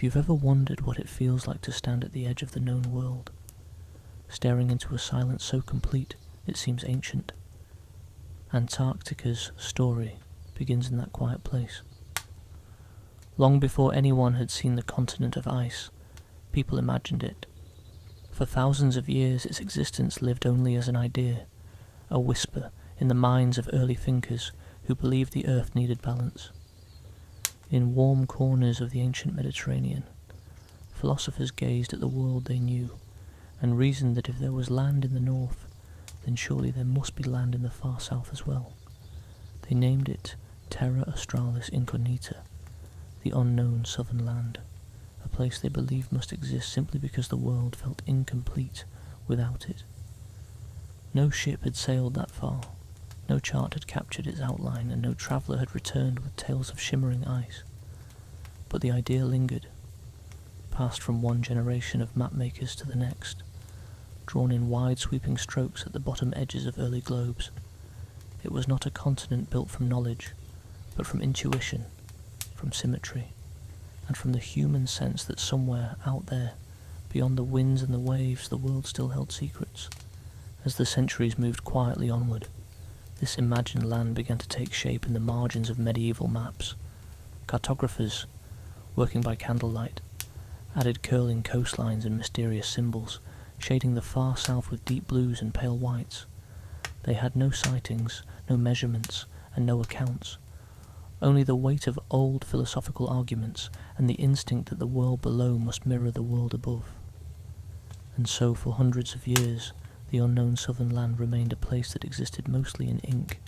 you've ever wondered what it feels like to stand at the edge of the known world, staring into a silence so complete it seems ancient, Antarctica's story begins in that quiet place. Long before anyone had seen the continent of ice, people imagined it. For thousands of years its existence lived only as an idea, a whisper in the minds of early thinkers who believed the earth needed balance. In warm corners of the ancient Mediterranean, philosophers gazed at the world they knew and reasoned that if there was land in the north, then surely there must be land in the far south as well. They named it Terra Australis Incognita, the unknown southern land, a place they believed must exist simply because the world felt incomplete without it. No ship had sailed that far, no chart had captured its outline, and no traveller had returned with tales of shimmering ice. But the idea lingered, passed from one generation of map-makers to the next, drawn in wide-sweeping strokes at the bottom edges of early globes. It was not a continent built from knowledge, but from intuition, from symmetry, and from the human sense that somewhere out there, beyond the winds and the waves, the world still held secrets. As the centuries moved quietly onward, this imagined land began to take shape in the margins of medieval maps. Cartographers, working by candlelight, added curling coastlines and mysterious symbols, shading the far south with deep blues and pale whites. They had no sightings, no measurements, and no accounts. Only the weight of old philosophical arguments and the instinct that the world below must mirror the world above. And so for hundreds of years, the unknown southern land remained a place that existed mostly in ink,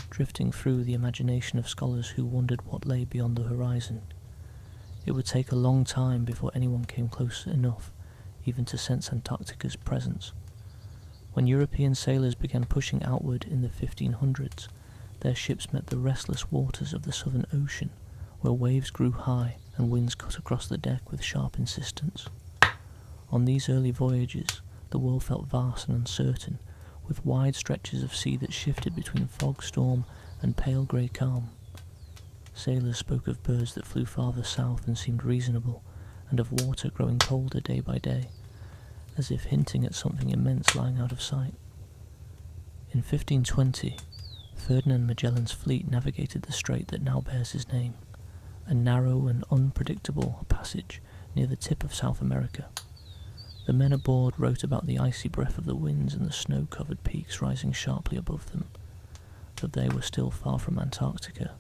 drifting through the imagination of scholars who wondered what lay beyond the horizon. It would take a long time before anyone came close enough even to sense Antarctica's presence. When European sailors began pushing outward in the 1500s, their ships met the restless waters of the Southern Ocean, where waves grew high and winds cut across the deck with sharp insistence. On these early voyages, the world felt vast and uncertain, with wide stretches of sea that shifted between fog, storm, and pale grey calm. Sailors spoke of birds that flew farther south and seemed reasonable, and of water growing colder day by day, as if hinting at something immense lying out of sight. In 1520, Ferdinand Magellan's fleet navigated the strait that now bears his name, a narrow and unpredictable passage near the tip of South America. The men aboard wrote about the icy breath of the winds and the snow-covered peaks rising sharply above them, but they were still far from Antarctica.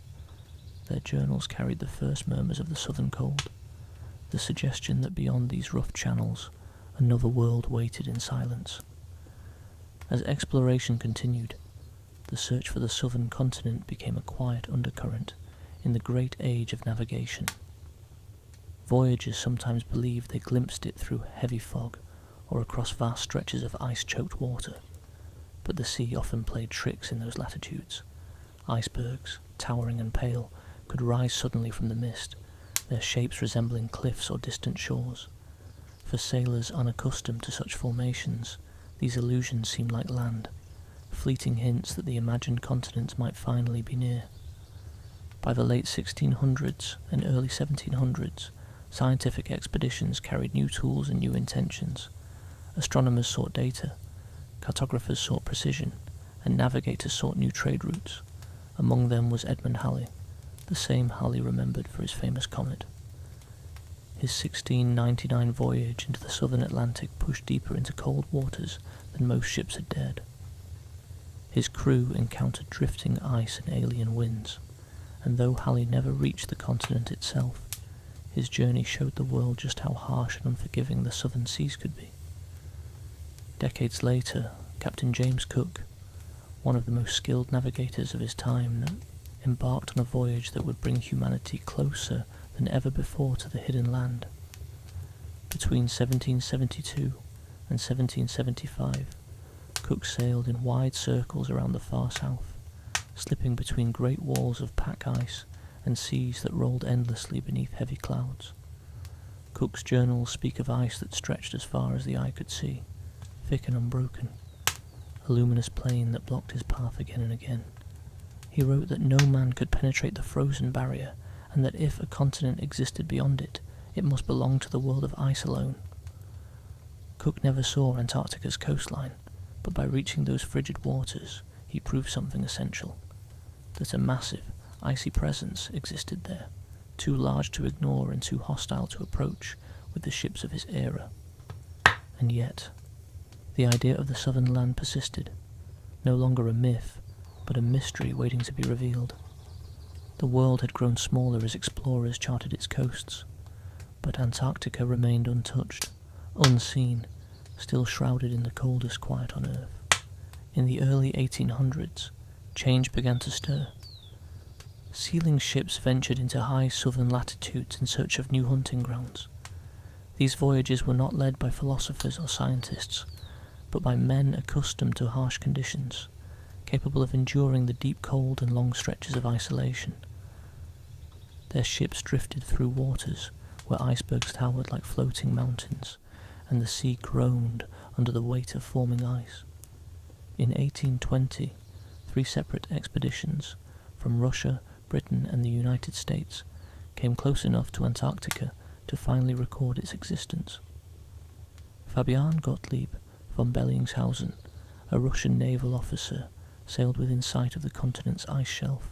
Their journals carried the first murmurs of the southern cold, the suggestion that beyond these rough channels, another world waited in silence. As exploration continued, the search for the southern continent became a quiet undercurrent in the great age of navigation. Voyagers sometimes believed they glimpsed it through heavy fog or across vast stretches of ice-choked water, but the sea often played tricks in those latitudes. Icebergs, towering and pale, could rise suddenly from the mist, their shapes resembling cliffs or distant shores. For sailors unaccustomed to such formations, these illusions seemed like land, fleeting hints that the imagined continents might finally be near. By the late 1600s and early 1700s, scientific expeditions carried new tools and new intentions. Astronomers sought data, cartographers sought precision, and navigators sought new trade routes. Among them was Edmund Halley, the same Halley remembered for his famous comet. His 1699 voyage into the southern Atlantic pushed deeper into cold waters than most ships had dared. His crew encountered drifting ice and alien winds, and though Halley never reached the continent itself, his journey showed the world just how harsh and unforgiving the southern seas could be. Decades later, Captain James Cook, one of the most skilled navigators of his time, embarked on a voyage that would bring humanity closer than ever before to the hidden land. Between 1772 and 1775, Cook sailed in wide circles around the far south, slipping between great walls of pack ice and seas that rolled endlessly beneath heavy clouds. Cook's journals speak of ice that stretched as far as the eye could see, thick and unbroken, a luminous plain that blocked his path again and again. He wrote that no man could penetrate the frozen barrier, and that if a continent existed beyond it, it must belong to the world of ice alone. Cook never saw Antarctica's coastline, but by reaching those frigid waters, he proved something essential: that a massive, icy presence existed there, too large to ignore and too hostile to approach with the ships of his era. And yet, the idea of the southern land persisted, no longer a myth, but a mystery waiting to be revealed. The world had grown smaller as explorers charted its coasts, but Antarctica remained untouched, unseen, still shrouded in the coldest quiet on Earth. In the early 1800s, change began to stir. Sealing ships ventured into high southern latitudes in search of new hunting grounds. These voyages were not led by philosophers or scientists, but by men accustomed to harsh conditions, capable of enduring the deep cold and long stretches of isolation. Their ships drifted through waters where icebergs towered like floating mountains, and the sea groaned under the weight of forming ice. In 1820, 3 separate expeditions from Russia, Britain and the United States came close enough to Antarctica to finally record its existence. Fabian Gottlieb von Bellingshausen, a Russian naval officer, sailed within sight of the continent's ice shelf.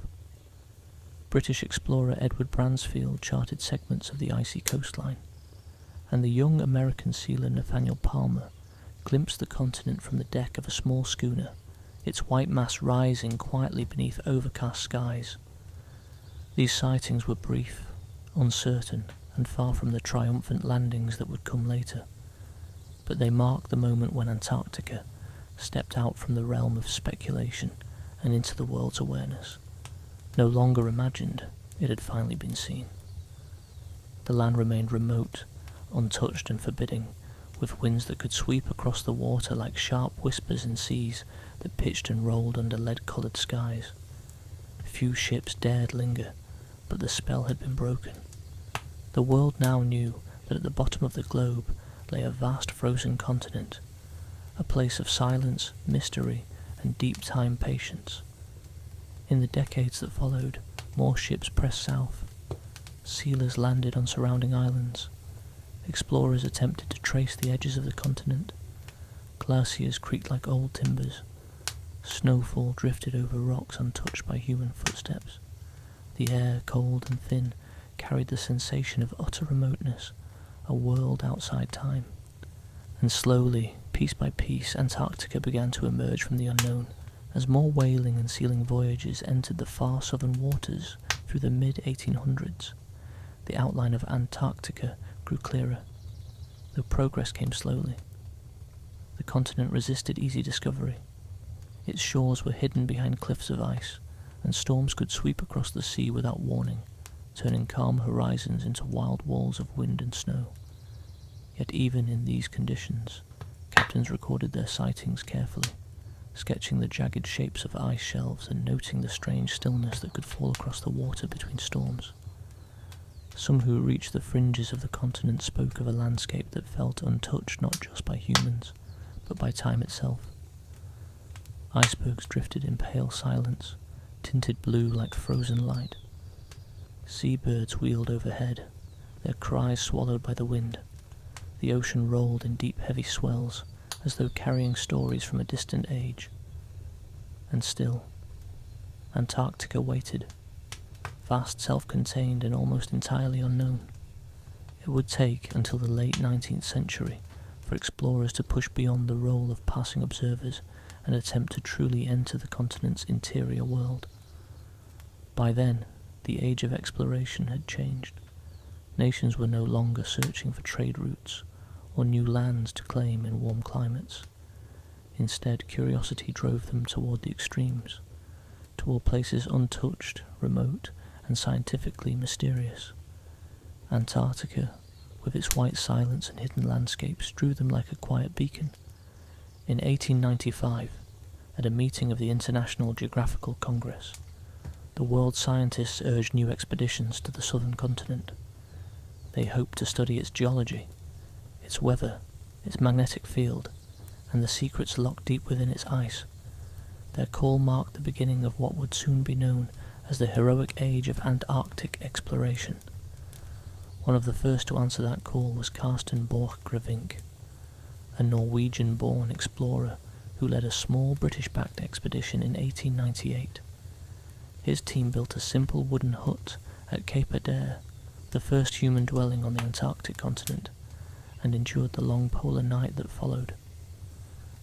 British explorer Edward Bransfield charted segments of the icy coastline, and the young American sealer Nathaniel Palmer glimpsed the continent from the deck of a small schooner, its white mass rising quietly beneath overcast skies. These sightings were brief, uncertain, and far from the triumphant landings that would come later, but they marked the moment when Antarctica stepped out from the realm of speculation and into the world's awareness. No longer imagined, it had finally been seen. The land remained remote, untouched and forbidding, with winds that could sweep across the water like sharp whispers in seas that pitched and rolled under lead-coloured skies. Few ships dared linger, but the spell had been broken. The world now knew that at the bottom of the globe lay a vast frozen continent, a place of silence, mystery, and deep time patience. In the decades that followed, more ships pressed south. Sealers landed on surrounding islands. Explorers attempted to trace the edges of the continent. Glaciers creaked like old timbers. Snowfall drifted over rocks untouched by human footsteps. The air, cold and thin, carried the sensation of utter remoteness, a world outside time. And slowly, piece by piece, Antarctica began to emerge from the unknown, as more whaling and sealing voyages entered the far southern waters through the mid-1800s. The outline of Antarctica grew clearer, though progress came slowly. The continent resisted easy discovery. Its shores were hidden behind cliffs of ice, and storms could sweep across the sea without warning, turning calm horizons into wild walls of wind and snow. Yet even in these conditions, captains recorded their sightings carefully, sketching the jagged shapes of ice shelves and noting the strange stillness that could fall across the water between storms. Some who reached the fringes of the continent spoke of a landscape that felt untouched not just by humans, but by time itself. Icebergs drifted in pale silence, tinted blue like frozen light. Seabirds wheeled overhead, their cries swallowed by the wind. The ocean rolled in deep heavy swells, as though carrying stories from a distant age. And still, Antarctica waited, vast, self-contained and almost entirely unknown. It would take until the late 19th century for explorers to push beyond the role of passing observers and attempt to truly enter the continent's interior world. By then, the age of exploration had changed. Nations were no longer searching for trade routes or new lands to claim in warm climates. Instead, curiosity drove them toward the extremes, toward places untouched, remote, and scientifically mysterious. Antarctica, with its white silence and hidden landscapes, drew them like a quiet beacon. In 1895, at a meeting of the International Geographical Congress, the world scientists urged new expeditions to the southern continent. They hoped to study its geology, its weather, its magnetic field, and the secrets locked deep within its ice. Their call marked the beginning of what would soon be known as the heroic age of Antarctic exploration. One of the first to answer that call was Karsten Borchgrevink, a Norwegian-born explorer who led a small British-backed expedition in 1898. His team built a simple wooden hut at Cape Adare, the first human dwelling on the Antarctic continent, and endured the long polar night that followed.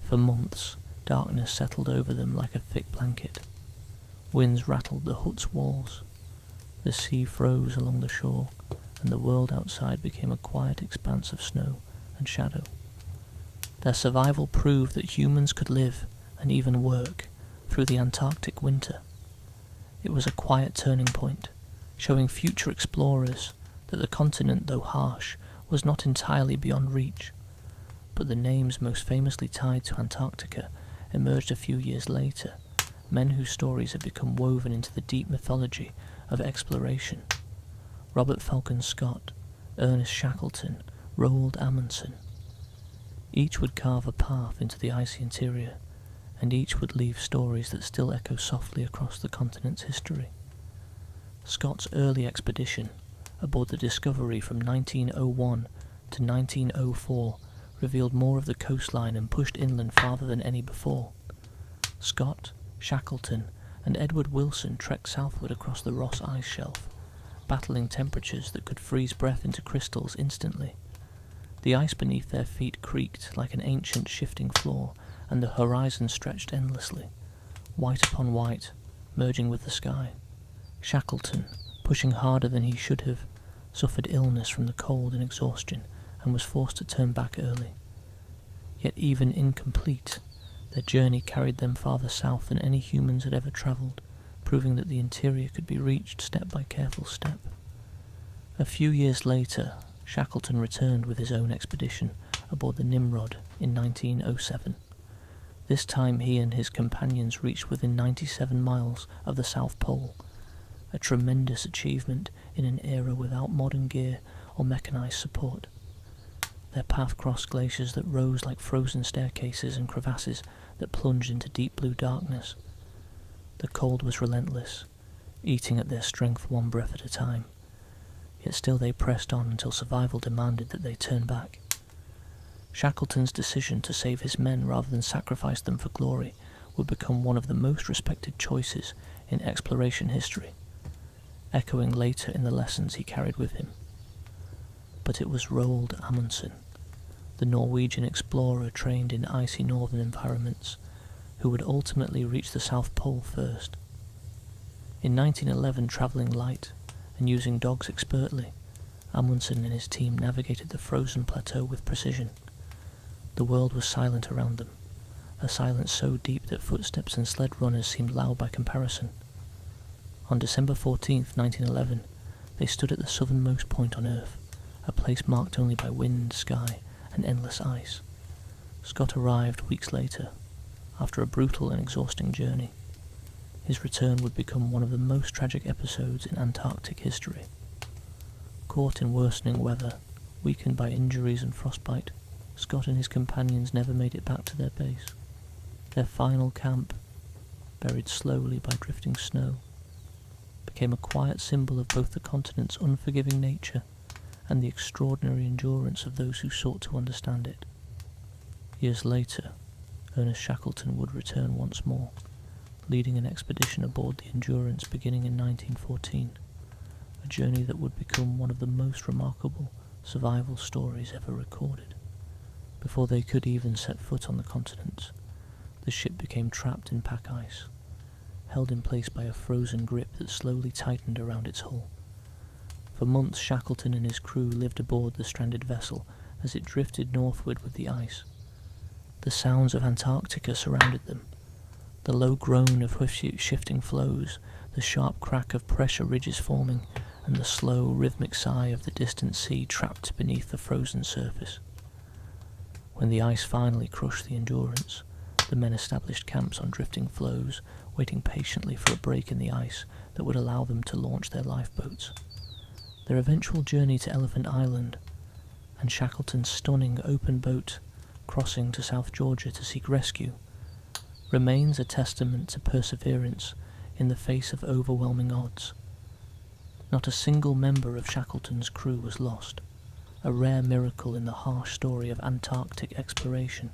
For months, darkness settled over them like a thick blanket. Winds rattled the hut's walls. The sea froze along the shore, and the world outside became a quiet expanse of snow and shadow. Their survival proved that humans could live, and even work, through the Antarctic winter. It was a quiet turning point, showing future explorers that the continent, though harsh, was not entirely beyond reach. But the names most famously tied to Antarctica emerged a few years later, men whose stories have become woven into the deep mythology of exploration. Robert Falcon Scott, Ernest Shackleton, Roald Amundsen. Each would carve a path into the icy interior, and each would leave stories that still echo softly across the continent's history. Scott's early expedition, aboard the Discovery from 1901 to 1904, revealed more of the coastline and pushed inland farther than any before. Scott, Shackleton, and Edward Wilson trekked southward across the Ross Ice Shelf, battling temperatures that could freeze breath into crystals instantly. The ice beneath their feet creaked like an ancient shifting floor, and the horizon stretched endlessly, white upon white, merging with the sky. Shackleton, pushing harder than he should have, suffered illness from the cold and exhaustion, and was forced to turn back early. Yet even incomplete, their journey carried them farther south than any humans had ever travelled, proving that the interior could be reached step by careful step. A few years later, Shackleton returned with his own expedition aboard the Nimrod in 1907. This time he and his companions reached within 97 miles of the South Pole, a tremendous achievement in an era without modern gear or mechanized support. Their path crossed glaciers that rose like frozen staircases and crevasses that plunged into deep blue darkness. The cold was relentless, eating at their strength one breath at a time. Yet still they pressed on until survival demanded that they turn back. Shackleton's decision to save his men rather than sacrifice them for glory would become one of the most respected choices in exploration history, echoing later in the lessons he carried with him. But it was Roald Amundsen, the Norwegian explorer trained in icy northern environments, who would ultimately reach the South Pole first. In 1911, travelling light and using dogs expertly, Amundsen and his team navigated the frozen plateau with precision. The world was silent around them, a silence so deep that footsteps and sled runners seemed loud by comparison. On December 14th, 1911, they stood at the southernmost point on Earth, a place marked only by wind, sky, and endless ice. Scott arrived weeks later, after a brutal and exhausting journey. His return would become one of the most tragic episodes in Antarctic history. Caught in worsening weather, weakened by injuries and frostbite, Scott and his companions never made it back to their base. Their final camp, buried slowly by drifting snow, became a quiet symbol of both the continent's unforgiving nature and the extraordinary endurance of those who sought to understand it. Years later, Ernest Shackleton would return once more, leading an expedition aboard the Endurance beginning in 1914, a journey that would become one of the most remarkable survival stories ever recorded. Before they could even set foot on the continent, the ship became trapped in pack ice, held in place by a frozen grip that slowly tightened around its hull. For months Shackleton and his crew lived aboard the stranded vessel as it drifted northward with the ice. The sounds of Antarctica surrounded them, the low groan of shifting floes, the sharp crack of pressure ridges forming, and the slow, rhythmic sigh of the distant sea trapped beneath the frozen surface. When the ice finally crushed the Endurance, the men established camps on drifting floes, waiting patiently for a break in the ice that would allow them to launch their lifeboats. Their eventual journey to Elephant Island, and Shackleton's stunning open boat crossing to South Georgia to seek rescue, remains a testament to perseverance in the face of overwhelming odds. Not a single member of Shackleton's crew was lost, a rare miracle in the harsh story of Antarctic exploration.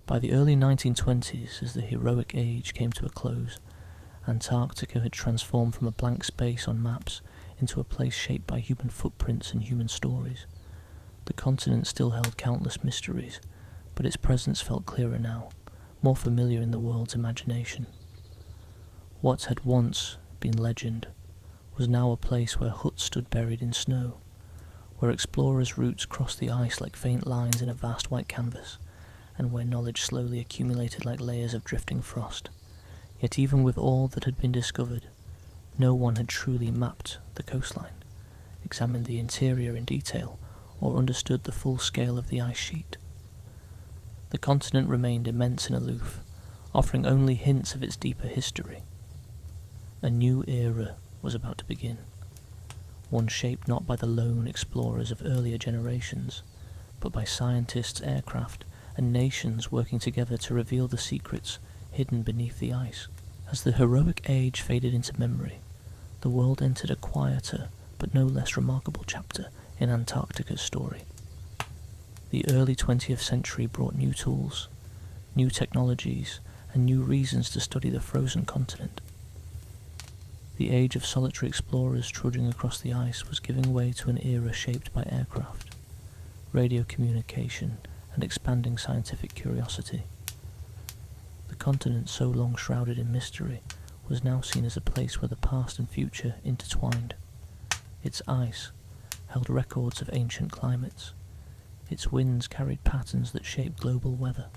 By the early 1920s, as the heroic age came to a close, Antarctica had transformed from a blank space on maps into a place shaped by human footprints and human stories. The continent still held countless mysteries, but its presence felt clearer now, more familiar in the world's imagination. What had once been legend was now a place where huts stood buried in snow, where explorers' routes crossed the ice like faint lines in a vast white canvas, and where knowledge slowly accumulated like layers of drifting frost. Yet even with all that had been discovered, no one had truly mapped the coastline, examined the interior in detail, or understood the full scale of the ice sheet. The continent remained immense and aloof, offering only hints of its deeper history. A new era was about to begin, one shaped not by the lone explorers of earlier generations, but by scientists, aircraft, and nations working together to reveal the secrets hidden beneath the ice. As the heroic age faded into memory, the world entered a quieter but no less remarkable chapter in Antarctica's story. The early 20th century brought new tools, new technologies, and new reasons to study the frozen continent. The age of solitary explorers trudging across the ice was giving way to an era shaped by aircraft, radio communication, and expanding scientific curiosity. The continent, so long shrouded in mystery, was now seen as a place where the past and future intertwined. Its ice held records of ancient climates. Its winds carried patterns that shaped global weather.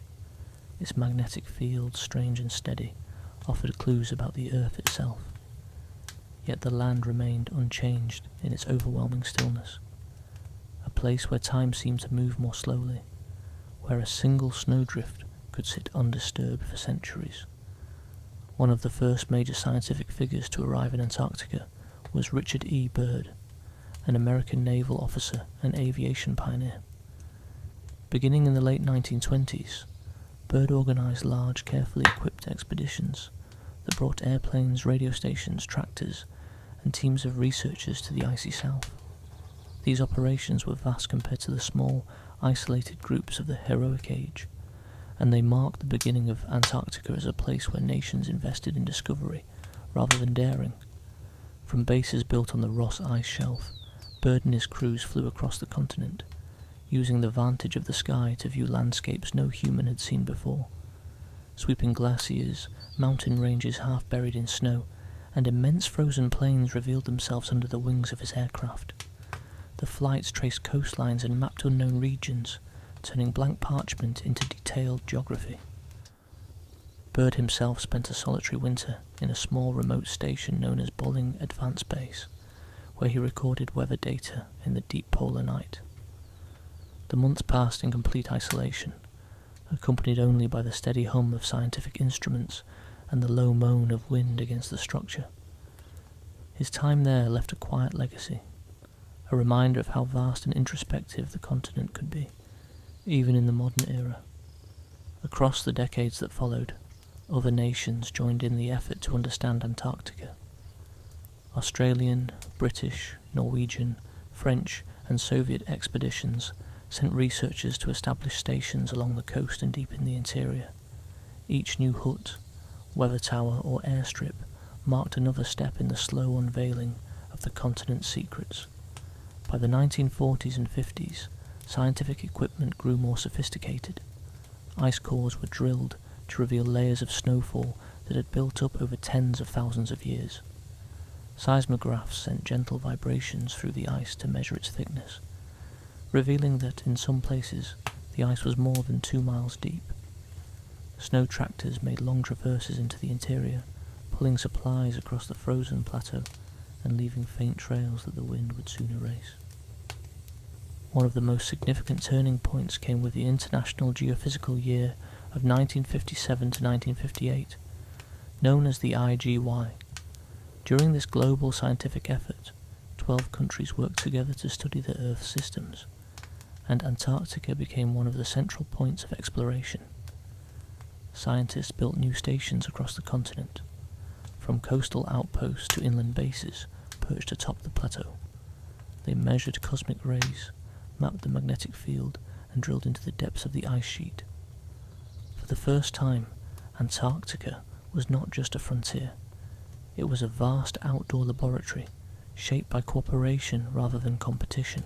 Its magnetic fields, strange and steady, offered clues about the Earth itself. Yet the land remained unchanged in its overwhelming stillness, a place where time seemed to move more slowly, where a single snowdrift could sit undisturbed for centuries. One of the first major scientific figures to arrive in Antarctica was Richard E. Byrd, an American naval officer and aviation pioneer. Beginning in the late 1920s, Byrd organized large, carefully equipped expeditions that brought airplanes, radio stations, tractors, and teams of researchers to the icy south. These operations were vast compared to the small, isolated groups of the heroic age, and they marked the beginning of Antarctica as a place where nations invested in discovery rather than daring. From bases built on the Ross Ice Shelf, Byrd and his crews flew across the continent, using the vantage of the sky to view landscapes no human had seen before. Sweeping glaciers, mountain ranges half buried in snow, and immense frozen plains revealed themselves under the wings of his aircraft. The flights traced coastlines and mapped unknown regions, turning blank parchment into detailed geography. Byrd himself spent a solitary winter in a small remote station known as Bolling Advance Base, where he recorded weather data in the deep polar night. The months passed in complete isolation, accompanied only by the steady hum of scientific instruments and the low moan of wind against the structure. His time there left a quiet legacy, a reminder of how vast and introspective the continent could be, even in the modern era. Across the decades that followed, other nations joined in the effort to understand Antarctica. Australian, British, Norwegian, French, and Soviet expeditions sent researchers to establish stations along the coast and deep in the interior. Each new hut, weather tower, or airstrip marked another step in the slow unveiling of the continent's secrets. By the 1940s and 50s, scientific equipment grew more sophisticated. Ice cores were drilled to reveal layers of snowfall that had built up over tens of thousands of years. Seismographs sent gentle vibrations through the ice to measure its thickness, revealing that in some places the ice was more than 2 miles deep. Snow tractors made long traverses into the interior, pulling supplies across the frozen plateau and leaving faint trails that the wind would soon erase. One of the most significant turning points came with the International Geophysical Year of 1957 to 1958, known as the IGY. During this global scientific effort, 12 countries worked together to study the Earth's systems, and Antarctica became one of the central points of exploration. Scientists built new stations across the continent, from coastal outposts to inland bases, perched atop the plateau. They measured cosmic rays, mapped the magnetic field, and drilled into the depths of the ice sheet. For the first time, Antarctica was not just a frontier. It was a vast outdoor laboratory, shaped by cooperation rather than competition.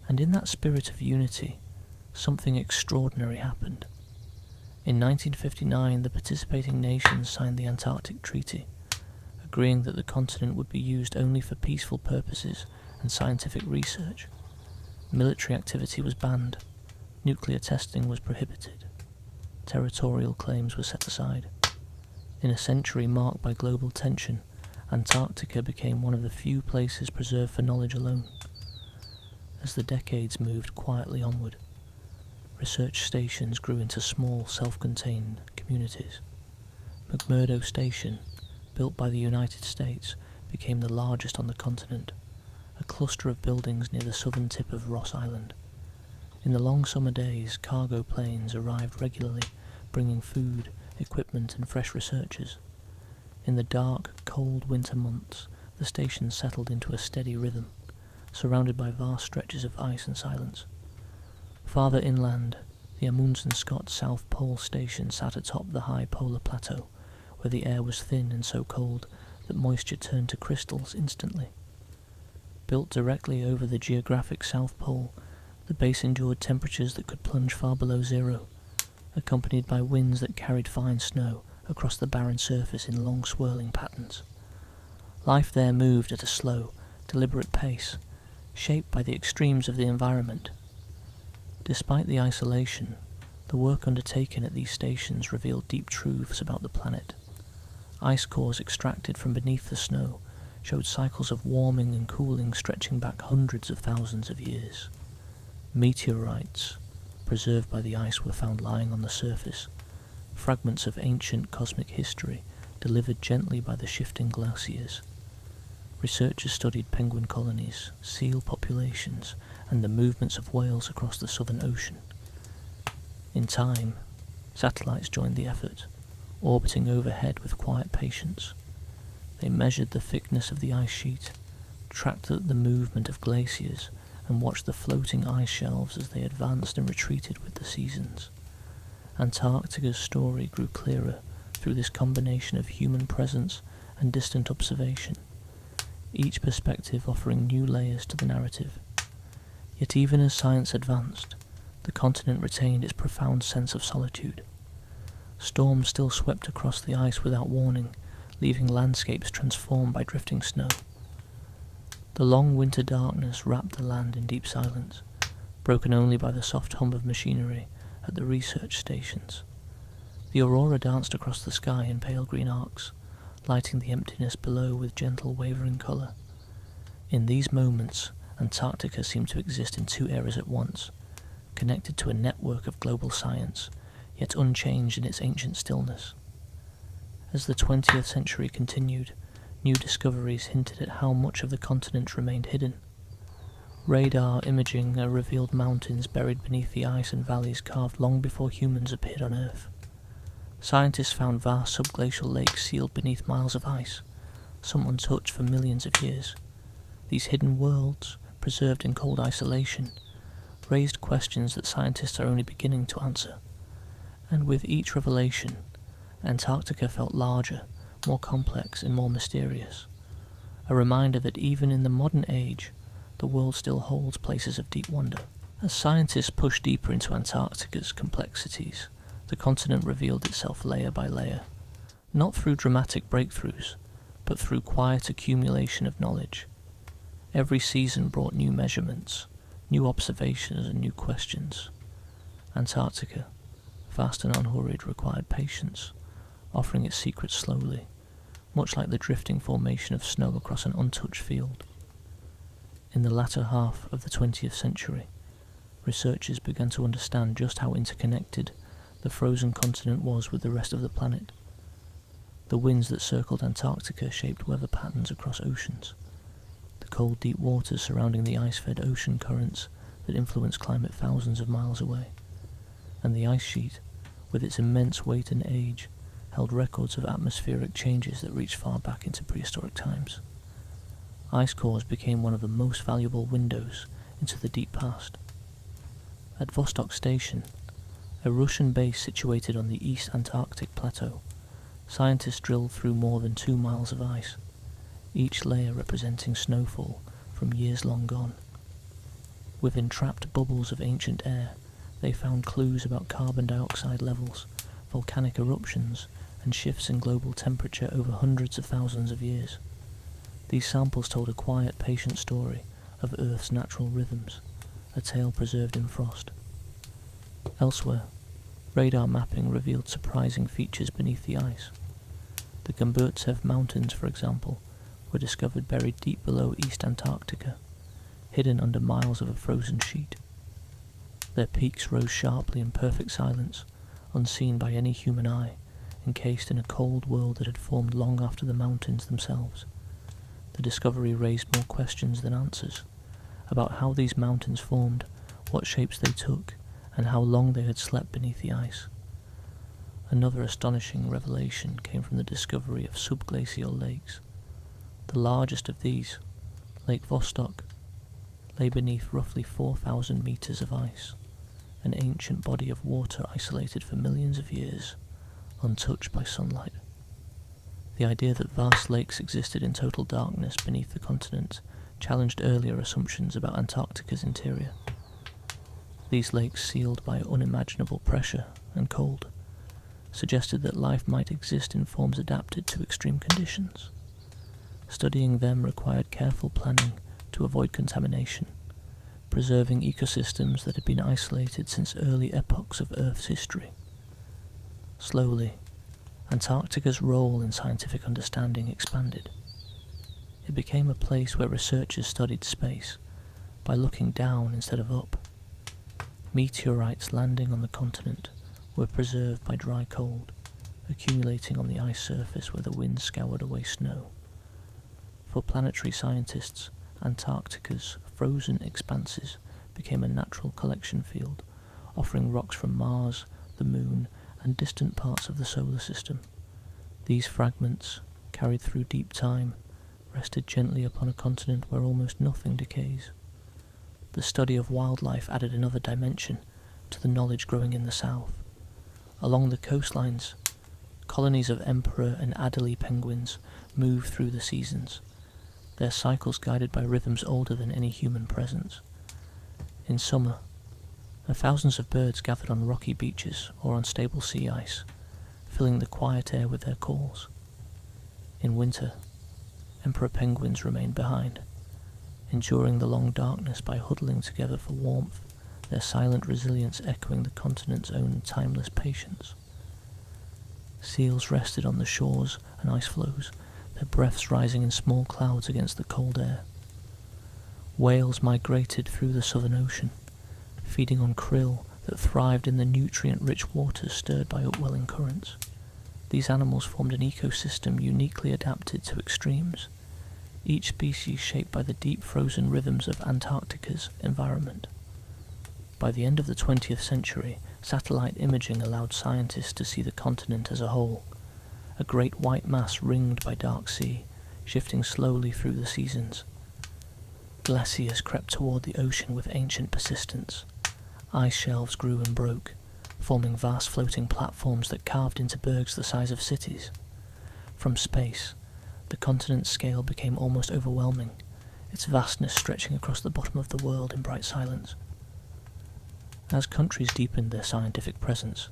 And in that spirit of unity, something extraordinary happened. In 1959, the participating nations signed the Antarctic Treaty, agreeing that the continent would be used only for peaceful purposes and scientific research. Military activity was banned, nuclear testing was prohibited, territorial claims were set aside. In a century marked by global tension, Antarctica became one of the few places preserved for knowledge alone. As the decades moved quietly onward, research stations grew into small, self-contained communities. McMurdo Station, built by the United States, became the largest on the continent, a cluster of buildings near the southern tip of Ross Island. In the long summer days, cargo planes arrived regularly, bringing food, equipment and fresh researchers. In the dark, cold winter months, the station settled into a steady rhythm, surrounded by vast stretches of ice and silence. Farther inland, the Amundsen Scott South Pole Station sat atop the high polar plateau, where the air was thin and so cold that moisture turned to crystals instantly. Built directly over the geographic South Pole, the base endured temperatures that could plunge far below zero, accompanied by winds that carried fine snow across the barren surface in long swirling patterns. Life there moved at a slow, deliberate pace, shaped by the extremes of the environment. Despite the isolation, the work undertaken at these stations revealed deep truths about the planet. Ice cores extracted from beneath the snow showed cycles of warming and cooling stretching back hundreds of thousands of years. Meteorites, preserved by the ice, were found lying on the surface, fragments of ancient cosmic history delivered gently by the shifting glaciers. Researchers studied penguin colonies, seal populations, and the movements of whales across the Southern Ocean. In time, satellites joined the effort, orbiting overhead with quiet patience. They measured the thickness of the ice sheet, tracked the movement of glaciers, and watched the floating ice shelves as they advanced and retreated with the seasons. Antarctica's story grew clearer through this combination of human presence and distant observation, each perspective offering new layers to the narrative. Yet even as science advanced, the continent retained its profound sense of solitude. Storms still swept across the ice without warning, leaving landscapes transformed by drifting snow. The long winter darkness wrapped the land in deep silence, broken only by the soft hum of machinery at the research stations. The aurora danced across the sky in pale green arcs, lighting the emptiness below with gentle wavering colour. In these moments, Antarctica seemed to exist in two eras at once, connected to a network of global science, yet unchanged in its ancient stillness. As the 20th century continued, new discoveries hinted at how much of the continent remained hidden. Radar imaging revealed mountains buried beneath the ice and valleys carved long before humans appeared on Earth. Scientists found vast subglacial lakes sealed beneath miles of ice, some untouched for millions of years. These hidden worlds, preserved in cold isolation, raised questions that scientists are only beginning to answer. And with each revelation, Antarctica felt larger, more complex and more mysterious, a reminder that even in the modern age, the world still holds places of deep wonder. As scientists pushed deeper into Antarctica's complexities, the continent revealed itself layer by layer, not through dramatic breakthroughs, but through quiet accumulation of knowledge. Every season brought new measurements, new observations and new questions. Antarctica, vast and unhurried, required patience, offering its secrets slowly, much like the drifting formation of snow across an untouched field. In the latter half of the 20th century, researchers began to understand just how interconnected the frozen continent was with the rest of the planet. The winds that circled Antarctica shaped weather patterns across oceans, the cold deep waters surrounding the ice-fed ocean currents that influenced climate thousands of miles away, and the ice sheet, with its immense weight and age, held records of atmospheric changes that reached far back into prehistoric times. ice cores became one of the most valuable windows into the deep past. At Vostok Station, a Russian base situated on the East Antarctic Plateau, scientists drilled through more than 2 miles of ice, each layer representing snowfall from years long gone. Within trapped bubbles of ancient air, they found clues about carbon dioxide levels, volcanic eruptions, and shifts in global temperature over hundreds of thousands of years. These samples told a quiet, patient story of Earth's natural rhythms, a tale preserved in frost. Elsewhere, radar mapping revealed surprising features beneath the ice. The Gamburtsev Mountains, for example, were discovered buried deep below East Antarctica, hidden under miles of a frozen sheet. Their peaks rose sharply in perfect silence, unseen by any human eye, encased in a cold world that had formed long after the mountains themselves. The discovery raised more questions than answers, about how these mountains formed, what shapes they took, and how long they had slept beneath the ice. Another astonishing revelation came from the discovery of subglacial lakes. The largest of these, Lake Vostok, lay beneath roughly 4,000 meters of ice, an ancient body of water isolated for millions of years, untouched by sunlight. The idea that vast lakes existed in total darkness beneath the continent challenged earlier assumptions about Antarctica's interior. These lakes, sealed by unimaginable pressure and cold, suggested that life might exist in forms adapted to extreme conditions. Studying them required careful planning to avoid contamination, preserving ecosystems that had been isolated since early epochs of Earth's history. Slowly, Antarctica's role in scientific understanding expanded. It became a place where researchers studied space by looking down instead of up. Meteorites landing on the continent were preserved by dry cold, accumulating on the ice surface where the wind scoured away snow. For planetary scientists, Antarctica's frozen expanses became a natural collection field, offering rocks from Mars, the Moon, and distant parts of the solar system. These fragments, carried through deep time, rested gently upon a continent where almost nothing decays. The study of wildlife added another dimension to the knowledge growing in the south. Along the coastlines, colonies of emperor and Adelie penguins moved through the seasons, their cycles guided by rhythms older than any human presence. In summer, thousands of birds gathered on rocky beaches or on stable sea ice, filling the quiet air with their calls. In winter, emperor penguins remained behind, enduring the long darkness by huddling together for warmth, their silent resilience echoing the continent's own timeless patience. Seals rested on the shores and ice floes, their breaths rising in small clouds against the cold air. Whales migrated through the Southern Ocean, feeding on krill that thrived in the nutrient-rich waters stirred by upwelling currents. These animals formed an ecosystem uniquely adapted to extremes, each species shaped by the deep frozen rhythms of Antarctica's environment. By the end of the 20th century, satellite imaging allowed scientists to see the continent as a whole, a great white mass ringed by dark sea, shifting slowly through the seasons. Glaciers crept toward the ocean with ancient persistence. Ice shelves grew and broke, forming vast floating platforms that carved into bergs the size of cities. From space, the continent's scale became almost overwhelming, its vastness stretching across the bottom of the world in bright silence. As countries deepened their scientific presence,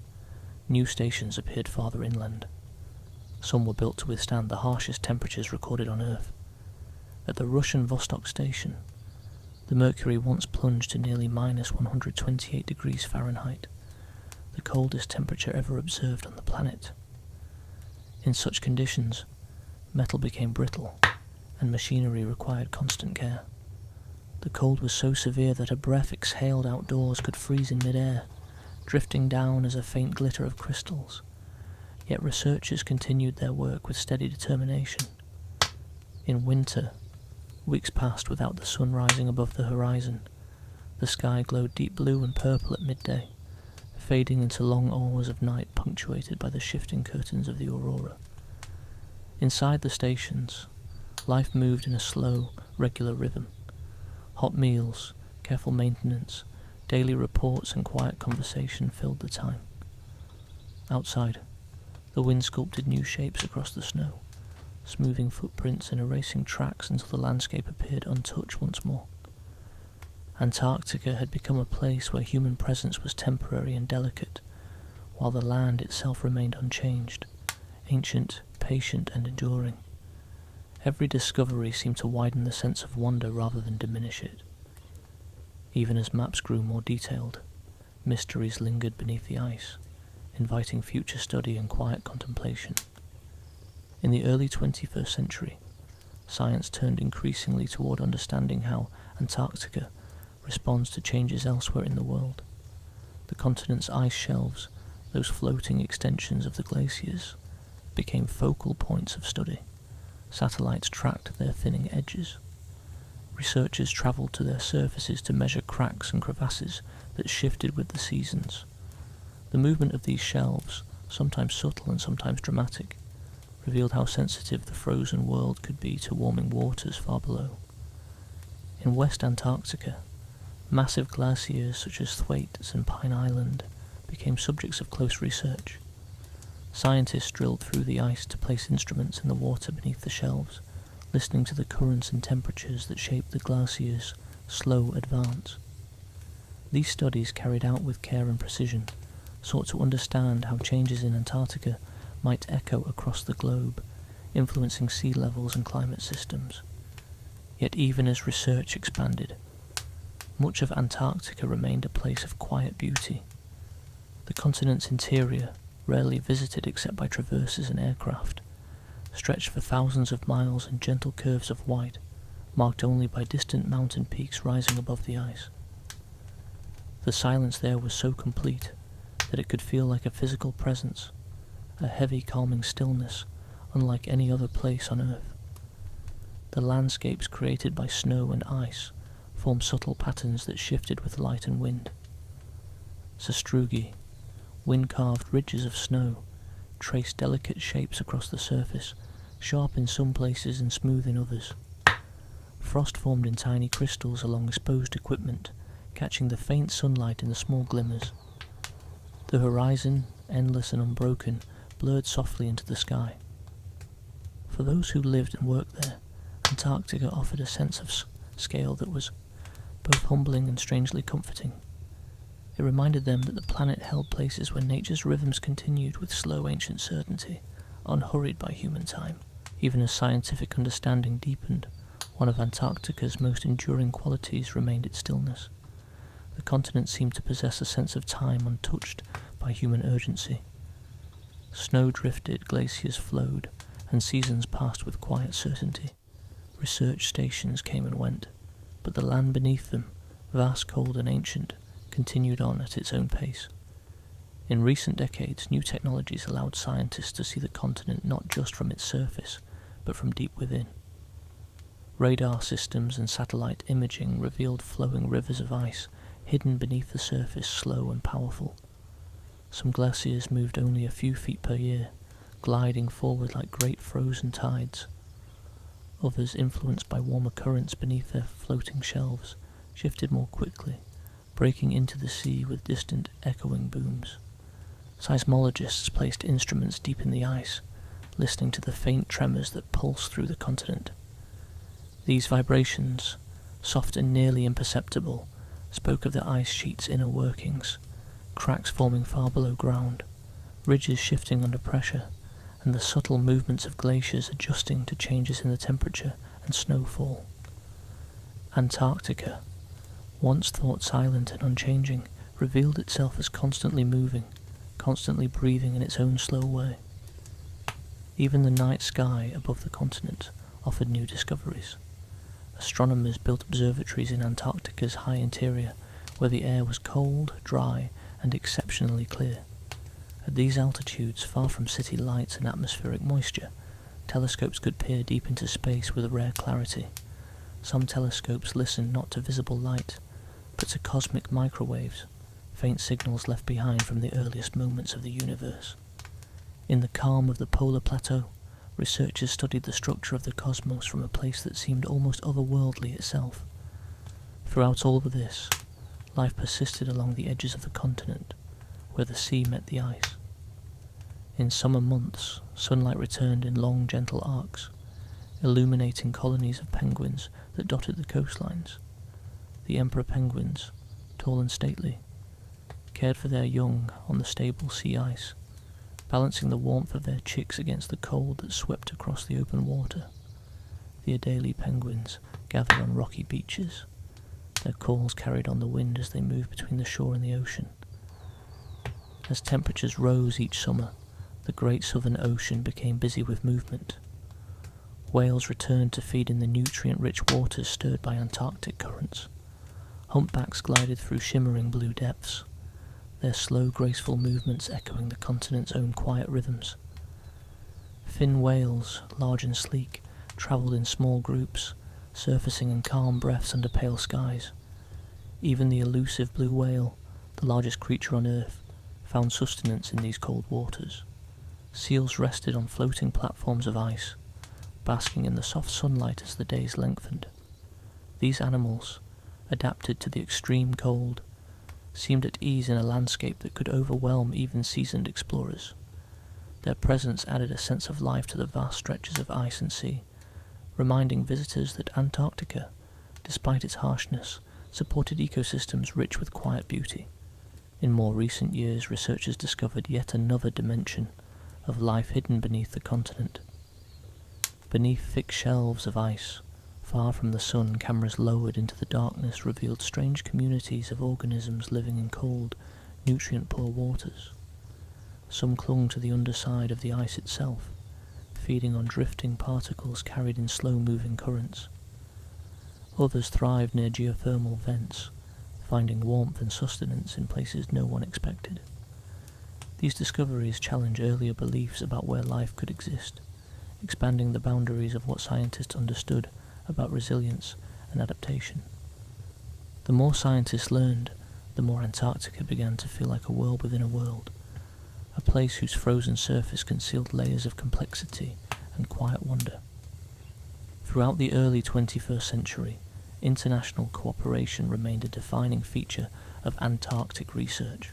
new stations appeared farther inland. Some were built to withstand the harshest temperatures recorded on Earth. At the Russian Vostok station, the mercury once plunged to nearly minus 128 degrees Fahrenheit, the coldest temperature ever observed on the planet. In such conditions, metal became brittle, and machinery required constant care. The cold was so severe that a breath exhaled outdoors could freeze in mid-air, drifting down as a faint glitter of crystals. Yet researchers continued their work with steady determination. In winter, weeks passed without the sun rising above the horizon. The sky glowed deep blue and purple at midday, fading into long hours of night punctuated by the shifting curtains of the aurora. Inside the stations, life moved in a slow, regular rhythm. Hot meals, careful maintenance, daily reports and quiet conversation filled the time. Outside, the wind sculpted new shapes across the snow, smoothing footprints and erasing tracks until the landscape appeared untouched once more. Antarctica had become a place where human presence was temporary and delicate, while the land itself remained unchanged, ancient, patient, and enduring. Every discovery seemed to widen the sense of wonder rather than diminish it. Even as maps grew more detailed, mysteries lingered beneath the ice, inviting future study and quiet contemplation. In the early 21st century, science turned increasingly toward understanding how Antarctica responds to changes elsewhere in the world. The continent's ice shelves, those floating extensions of the glaciers, became focal points of study. Satellites tracked their thinning edges. Researchers travelled to their surfaces to measure cracks and crevasses that shifted with the seasons. The movement of these shelves, sometimes subtle and sometimes dramatic, revealed how sensitive the frozen world could be to warming waters far below. In West Antarctica, massive glaciers such as Thwaites and Pine Island became subjects of close research. Scientists drilled through the ice to place instruments in the water beneath the shelves, listening to the currents and temperatures that shaped the glacier's slow advance. These studies, carried out with care and precision, sought to understand how changes in Antarctica might echo across the globe, influencing sea levels and climate systems. Yet even as research expanded, much of Antarctica remained a place of quiet beauty. The continent's interior, rarely visited except by traverses and aircraft, stretched for thousands of miles in gentle curves of white, marked only by distant mountain peaks rising above the ice. The silence there was so complete that it could feel like a physical presence, a heavy, calming stillness unlike any other place on Earth. The landscapes created by snow and ice formed subtle patterns that shifted with light and wind. Sastrugi, wind-carved ridges of snow, traced delicate shapes across the surface, sharp in some places and smooth in others. Frost formed in tiny crystals along exposed equipment, catching the faint sunlight in the small glimmers. The horizon, endless and unbroken, blurred softly into the sky. For those who lived and worked there, Antarctica offered a sense of scale that was both humbling and strangely comforting. It reminded them that the planet held places where nature's rhythms continued with slow ancient certainty, unhurried by human time. Even as scientific understanding deepened, one of Antarctica's most enduring qualities remained its stillness. The continent seemed to possess a sense of time untouched by human urgency. Snow drifted, glaciers flowed, and seasons passed with quiet certainty. Research stations came and went, but the land beneath them, vast, cold and ancient, continued on at its own pace. In recent decades, new technologies allowed scientists to see the continent not just from its surface, but from deep within. Radar systems and satellite imaging revealed flowing rivers of ice, hidden beneath the surface, slow and powerful. Some glaciers moved only a few feet per year, gliding forward like great frozen tides. Others, influenced by warmer currents beneath their floating shelves, shifted more quickly, breaking into the sea with distant, echoing booms. Seismologists placed instruments deep in the ice, listening to the faint tremors that pulsed through the continent. These vibrations, soft and nearly imperceptible, spoke of the ice sheet's inner workings, cracks forming far below ground, ridges shifting under pressure, and the subtle movements of glaciers adjusting to changes in the temperature and snowfall. Antarctica, once thought silent and unchanging, revealed itself as constantly moving, constantly breathing in its own slow way. Even the night sky above the continent offered new discoveries. Astronomers built observatories in Antarctica's high interior, where the air was cold, dry, and exceptionally clear. At these altitudes, far from city lights and atmospheric moisture, telescopes could peer deep into space with rare clarity. Some telescopes listened not to visible light, but to cosmic microwaves, faint signals left behind from the earliest moments of the universe. In the calm of the polar plateau, researchers studied the structure of the cosmos from a place that seemed almost otherworldly itself. Throughout all of this, life persisted along the edges of the continent, where the sea met the ice. In summer months, sunlight returned in long, gentle arcs, illuminating colonies of penguins that dotted the coastlines. The emperor penguins, tall and stately, cared for their young on the stable sea ice, balancing the warmth of their chicks against the cold that swept across the open water. The Adelie penguins gathered on rocky beaches, their calls carried on the wind as they moved between the shore and the ocean. As temperatures rose each summer, the great southern ocean became busy with movement. Whales returned to feed in the nutrient-rich waters stirred by Antarctic currents. Humpbacks glided through shimmering blue depths, their slow, graceful movements echoing the continent's own quiet rhythms. Fin whales, large and sleek, travelled in small groups, surfacing in calm breaths under pale skies. Even the elusive blue whale, the largest creature on Earth, found sustenance in these cold waters. Seals rested on floating platforms of ice, basking in the soft sunlight as the days lengthened. These animals, adapted to the extreme cold, seemed at ease in a landscape that could overwhelm even seasoned explorers. Their presence added a sense of life to the vast stretches of ice and sea, reminding visitors that Antarctica, despite its harshness, supported ecosystems rich with quiet beauty. In more recent years, researchers discovered yet another dimension of life hidden beneath the continent. Beneath thick shelves of ice, far from the sun, cameras lowered into the darkness revealed strange communities of organisms living in cold, nutrient-poor waters. Some clung to the underside of the ice itself, feeding on drifting particles carried in slow-moving currents. Others thrived near geothermal vents, finding warmth and sustenance in places no one expected. These discoveries challenge earlier beliefs about where life could exist, expanding the boundaries of what scientists understood about resilience and adaptation. The more scientists learned, the more Antarctica began to feel like a world within a world, a place whose frozen surface concealed layers of complexity and quiet wonder. Throughout the early 21st century, international cooperation remained a defining feature of Antarctic research.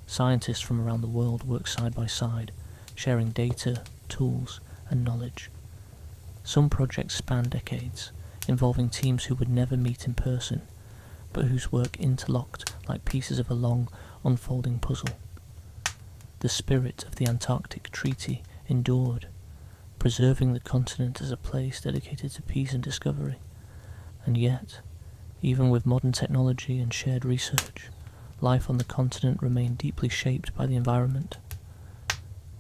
Scientists from around the world worked side by side, sharing data, tools, and knowledge. Some projects spanned decades, involving teams who would never meet in person, but whose work interlocked like pieces of a long, unfolding puzzle. The spirit of the Antarctic Treaty endured, preserving the continent as a place dedicated to peace and discovery. And yet, even with modern technology and shared research, life on the continent remained deeply shaped by the environment.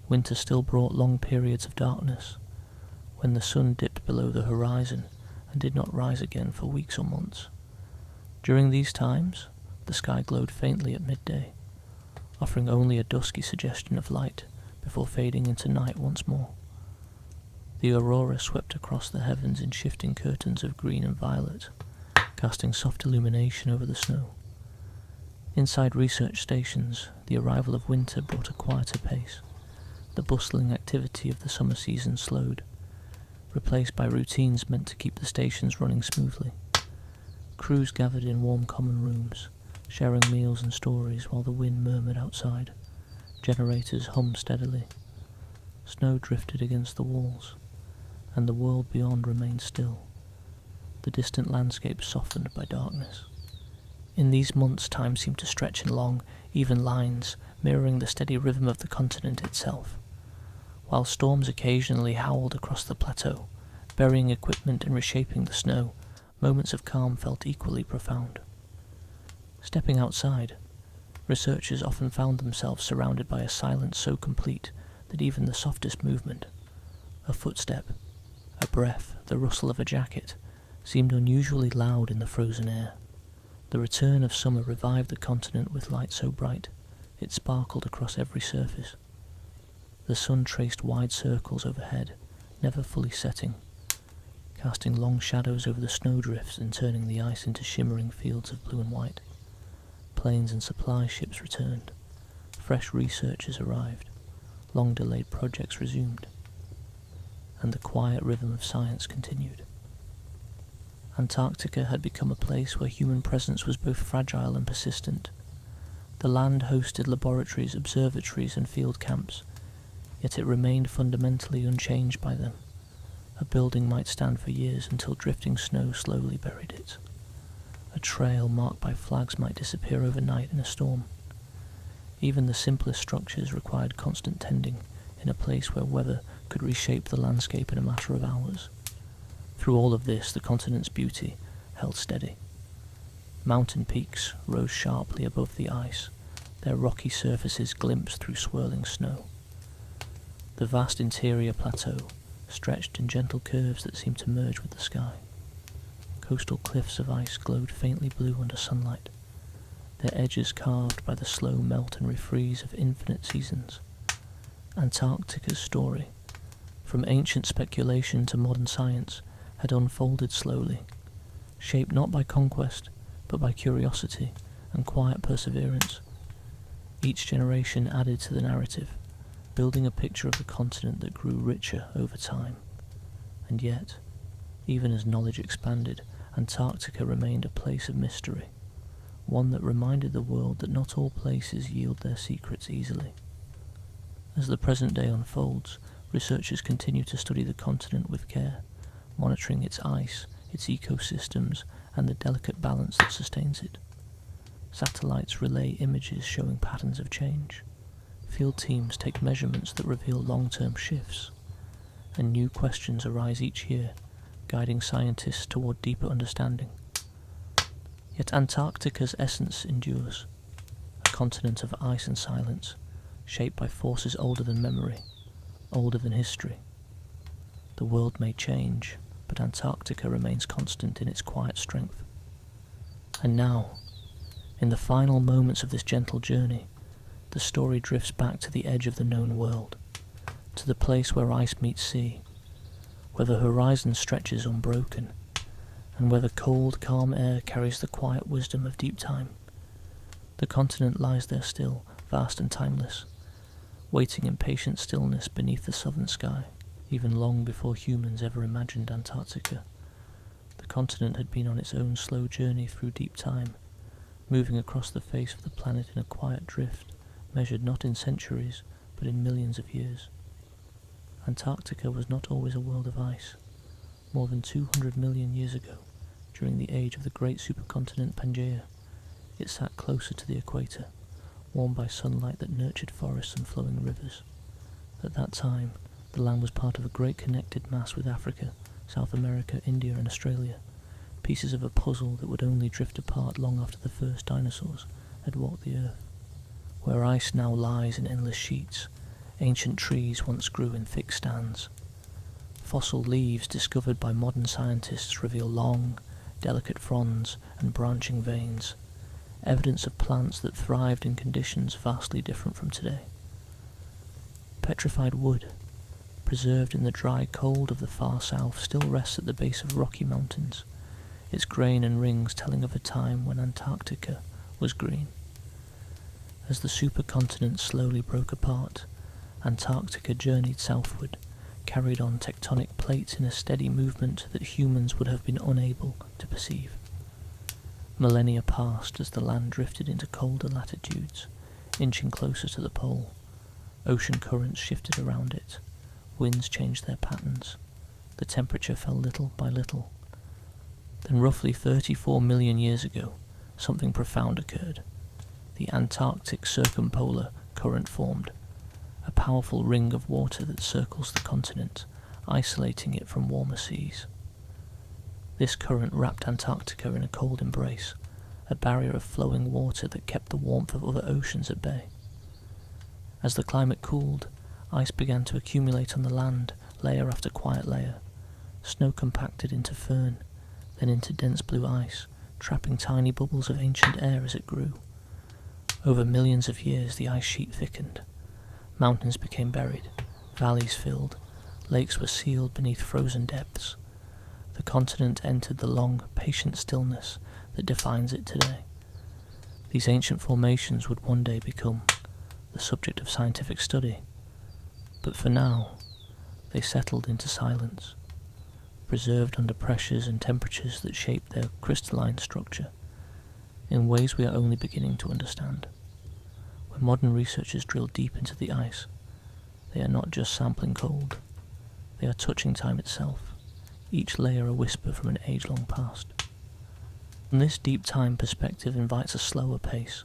Winter still brought long periods of darkness, when the sun dipped below the horizon and did not rise again for weeks or months. During these times, the sky glowed faintly at midday, offering only a dusky suggestion of light before fading into night once more. The aurora swept across the heavens in shifting curtains of green and violet, casting soft illumination over the snow. Inside research stations, the arrival of winter brought a quieter pace. The bustling activity of the summer season slowed, replaced by routines meant to keep the stations running smoothly. Crews gathered in warm common rooms, sharing meals and stories while the wind murmured outside. Generators hummed steadily. Snow drifted against the walls, and the world beyond remained still, the distant landscape softened by darkness. In these months, time seemed to stretch in long, even lines, mirroring the steady rhythm of the continent itself. While storms occasionally howled across the plateau, burying equipment and reshaping the snow, moments of calm felt equally profound. Stepping outside, researchers often found themselves surrounded by a silence so complete that even the softest movement, a footstep, a breath, the rustle of a jacket, seemed unusually loud in the frozen air. The return of summer revived the continent with light so bright, it sparkled across every surface. The sun traced wide circles overhead, never fully setting, casting long shadows over the snowdrifts and turning the ice into shimmering fields of blue and white. Planes and supply ships returned. Fresh researchers arrived. Long-delayed projects resumed. and the quiet rhythm of science continued. Antarctica had become a place where human presence was both fragile and persistent. The land hosted laboratories, observatories, and field camps, yet it remained fundamentally unchanged by them. A building might stand for years until drifting snow slowly buried it. A trail marked by flags might disappear overnight in a storm. Even the simplest structures required constant tending in a place where weather could reshape the landscape in a matter of hours. Through all of this, the continent's beauty held steady. Mountain peaks rose sharply above the ice, their rocky surfaces glimpsed through swirling snow. The vast interior plateau stretched in gentle curves that seemed to merge with the sky. Coastal cliffs of ice glowed faintly blue under sunlight, their edges carved by the slow melt and refreeze of infinite seasons. Antarctica's story, from ancient speculation to modern science, had unfolded slowly, shaped not by conquest, but by curiosity and quiet perseverance. Each generation added to the narrative, building a picture of the continent that grew richer over time. And yet, even as knowledge expanded, Antarctica remained a place of mystery, one that reminded the world that not all places yield their secrets easily. As the present day unfolds, researchers continue to study the continent with care, monitoring its ice, its ecosystems, and the delicate balance that sustains it. Satellites relay images showing patterns of change. Field teams take measurements that reveal long-term shifts, and new questions arise each year, guiding scientists toward deeper understanding. Yet Antarctica's essence endures, a continent of ice and silence, shaped by forces older than memory, older than history. The world may change, but Antarctica remains constant in its quiet strength. And now, in the final moments of this gentle journey, the story drifts back to the edge of the known world, to the place where ice meets sea, where the horizon stretches unbroken, and where the cold, calm air carries the quiet wisdom of deep time. The continent lies there still, vast and timeless, waiting in patient stillness beneath the southern sky. Even long before humans ever imagined Antarctica, the continent had been on its own slow journey through deep time, moving across the face of the planet in a quiet drift, measured not in centuries, but in millions of years. Antarctica was not always a world of ice. More than 200 million years ago, during the age of the great supercontinent Pangaea, it sat closer to the equator, warmed by sunlight that nurtured forests and flowing rivers. At that time, the land was part of a great connected mass with Africa, South America, India, and Australia, pieces of a puzzle that would only drift apart long after the first dinosaurs had walked the earth. Where ice now lies in endless sheets, ancient trees once grew in thick stands. Fossil leaves discovered by modern scientists reveal long, delicate fronds and branching veins, evidence of plants that thrived in conditions vastly different from today. Petrified wood, preserved in the dry cold of the far south, still rests at the base of rocky mountains, its grain and rings telling of a time when Antarctica was green. As the supercontinent slowly broke apart, Antarctica journeyed southward, carried on tectonic plates in a steady movement that humans would have been unable to perceive. Millennia passed as the land drifted into colder latitudes, inching closer to the pole. Ocean currents shifted around it, winds changed their patterns, the temperature fell little by little. Then roughly 34 million years ago, something profound occurred. The Antarctic circumpolar current formed, a powerful ring of water that circles the continent, isolating it from warmer seas. This current wrapped Antarctica in a cold embrace, a barrier of flowing water that kept the warmth of other oceans at bay. As the climate cooled, ice began to accumulate on the land, layer after quiet layer. Snow compacted into firn, then into dense blue ice, trapping tiny bubbles of ancient air as it grew. Over millions of years, the ice sheet thickened. Mountains became buried, valleys filled, lakes were sealed beneath frozen depths. The continent entered the long, patient stillness that defines it today. These ancient formations would one day become the subject of scientific study. But for now, They settled into silence, preserved under pressures and temperatures that shaped their crystalline structure in ways we are only beginning to understand. When modern researchers drill deep into the ice, they are not just sampling cold, they are touching time itself, each layer a whisper from an age-long past. And this deep time perspective invites a slower pace,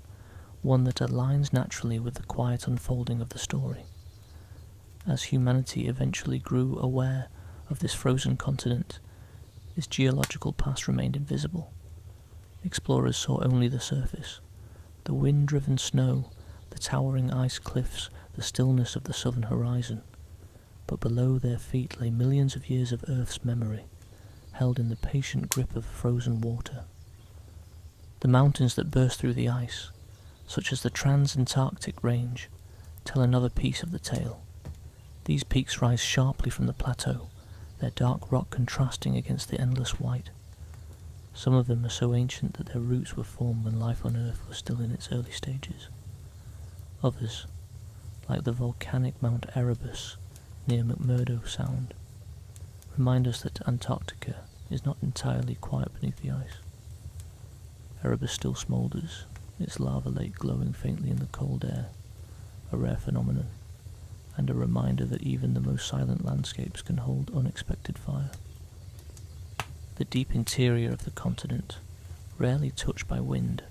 one that aligns naturally with the quiet unfolding of the story. As humanity eventually grew aware of this frozen continent, its geological past remained invisible. Explorers saw only the surface, the wind-driven snow, the towering ice cliffs, the stillness of the southern horizon. But below their feet lay millions of years of Earth's memory, held in the patient grip of frozen water. The mountains that burst through the ice, such as the Antarctic range, tell another piece of the tale. These peaks rise sharply from the plateau, their dark rock contrasting against the endless white. Some of them are so ancient that their roots were formed when life on Earth was still in its early stages. Others, like the volcanic Mount Erebus near McMurdo Sound, remind us that Antarctica is not entirely quiet beneath the ice. Erebus still smoulders, its lava lake glowing faintly in the cold air, a rare phenomenon, and a reminder that even the most silent landscapes can hold unexpected fire. The deep interior of the continent, rarely touched by wind,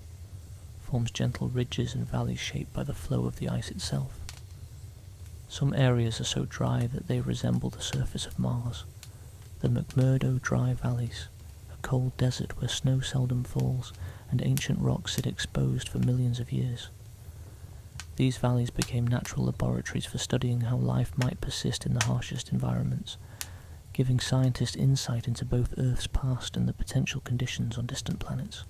forms gentle ridges and valleys shaped by the flow of the ice itself. Some areas are so dry that they resemble the surface of Mars, the McMurdo Dry Valleys, a cold desert where snow seldom falls and ancient rocks sit exposed for millions of years. These valleys became natural laboratories for studying how life might persist in the harshest environments, giving scientists insight into both Earth's past and the potential conditions on distant planets.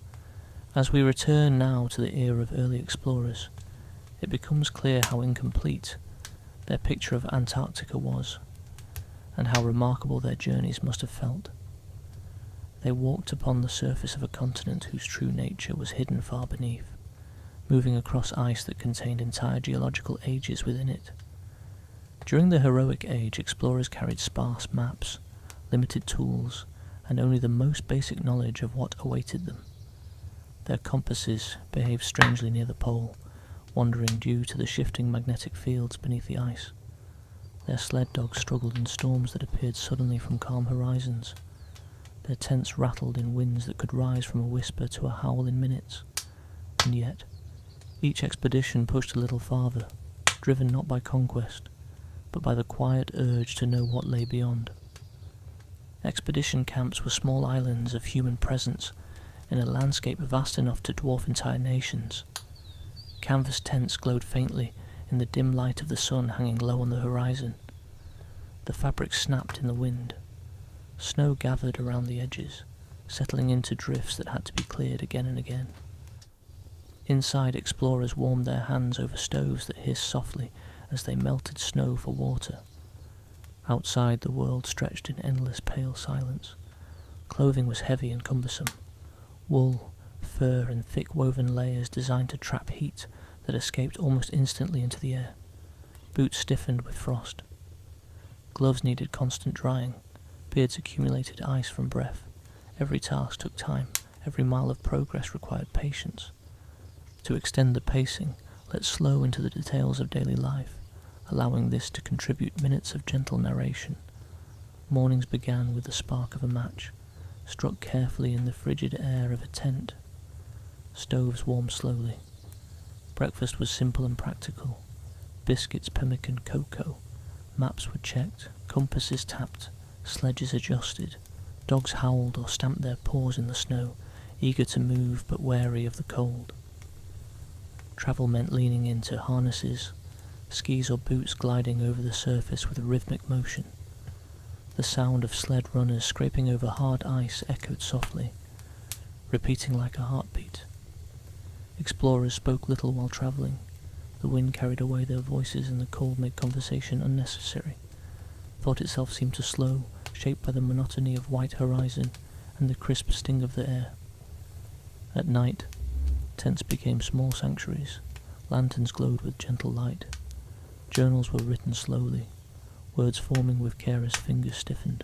As we return now to the era of early explorers, it becomes clear how incomplete their picture of Antarctica was, and how remarkable their journeys must have felt. They walked upon the surface of a continent whose true nature was hidden far beneath, moving across ice that contained entire geological ages within it. During the heroic age, explorers carried sparse maps, limited tools, and only the most basic knowledge of what awaited them. Their compasses behaved strangely near the pole, wandering due to the shifting magnetic fields beneath the ice. Their sled dogs struggled in storms that appeared suddenly from calm horizons. Their tents rattled in winds that could rise from a whisper to a howl in minutes. And yet, each expedition pushed a little farther, driven not by conquest, but by the quiet urge to know what lay beyond. Expedition camps were small islands of human presence in a landscape vast enough to dwarf entire nations. Canvas tents glowed faintly in the dim light of the sun hanging low on the horizon. The fabric snapped in the wind. Snow gathered around the edges, settling into drifts that had to be cleared again and again. Inside, explorers warmed their hands over stoves that hissed softly as they melted snow for water. Outside, the world stretched in endless pale silence. Clothing was heavy and cumbersome. Wool, fur, and thick woven layers designed to trap heat that escaped almost instantly into the air. Boots stiffened with frost. Gloves needed constant drying. Beards accumulated ice from breath. Every task took time. Every mile of progress required patience. To extend the pacing, let's slow into the details of daily life, allowing this to contribute minutes of gentle narration. Mornings began with the spark of a match, struck carefully in the frigid air of a tent. Stoves warmed slowly. Breakfast was simple and practical. Biscuits, pemmican, cocoa. Maps were checked, compasses tapped, sledges adjusted. Dogs howled or stamped their paws in the snow, eager to move but wary of the cold. Travel meant leaning into harnesses, skis or boots gliding over the surface with a rhythmic motion. The sound of sled runners scraping over hard ice echoed softly, repeating like a heartbeat. Explorers spoke little while travelling. The wind carried away their voices and the cold made conversation unnecessary. Thought itself seemed to slow, shaped by the monotony of white horizon and the crisp sting of the air. At night, tents became small sanctuaries. Lanterns glowed with gentle light. Journals were written slowly. words forming with care as fingers stiffened.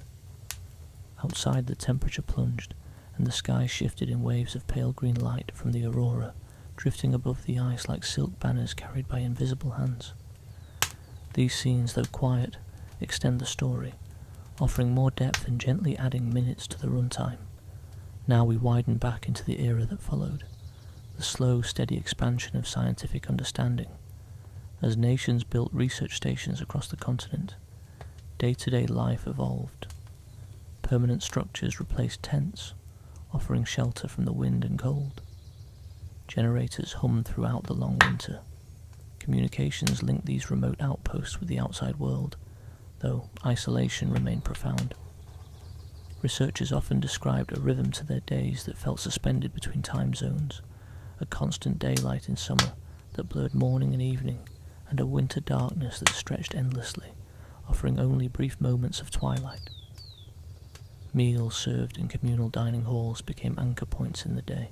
Outside, the temperature plunged, and the sky shifted in waves of pale green light from the aurora, drifting above the ice like silk banners carried by invisible hands. These scenes, though quiet, extend the story, offering more depth and gently adding minutes to the runtime. Now we widen back into the era that followed, the slow, steady expansion of scientific understanding. As nations built research stations across the continent, day-to-day life evolved. Permanent structures replaced tents, offering shelter from the wind and cold. Generators hummed throughout the long winter. Communications linked these remote outposts with the outside world, though isolation remained profound. Researchers often described a rhythm to their days that felt suspended between time zones, a constant daylight in summer that blurred morning and evening, and a winter darkness that stretched endlessly, offering only brief moments of twilight. Meals served in communal dining halls became anchor points in the day.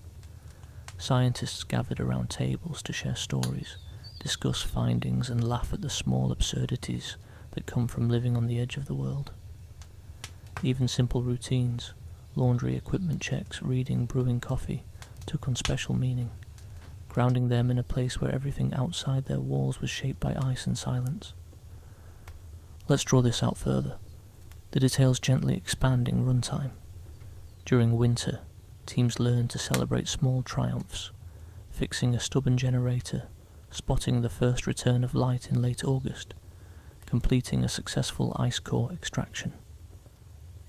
Scientists gathered around tables to share stories, discuss findings, and laugh at the small absurdities that come from living on the edge of the world. Even simple routines, laundry, equipment checks, reading, brewing coffee, took on special meaning, grounding them in a place where everything outside their walls was shaped by ice and silence. Let's draw this out further, the details gently expanding runtime. During winter, teams learned to celebrate small triumphs, fixing a stubborn generator, spotting the first return of light in late August, completing a successful ice core extraction.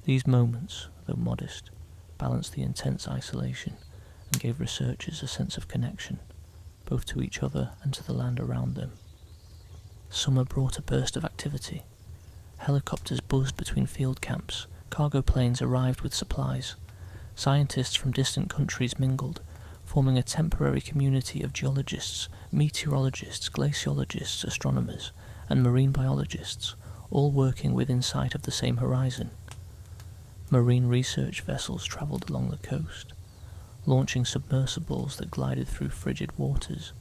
These moments, though modest, balanced the intense isolation and gave researchers a sense of connection, both to each other and to the land around them. Summer brought a burst of activity. Helicopters buzzed between field camps, cargo planes arrived with supplies. Scientists from distant countries mingled, forming a temporary community of geologists, meteorologists, glaciologists, astronomers, and marine biologists, all working within sight of the same horizon. Marine research vessels travelled along the coast, launching submersibles that glided through frigid waters,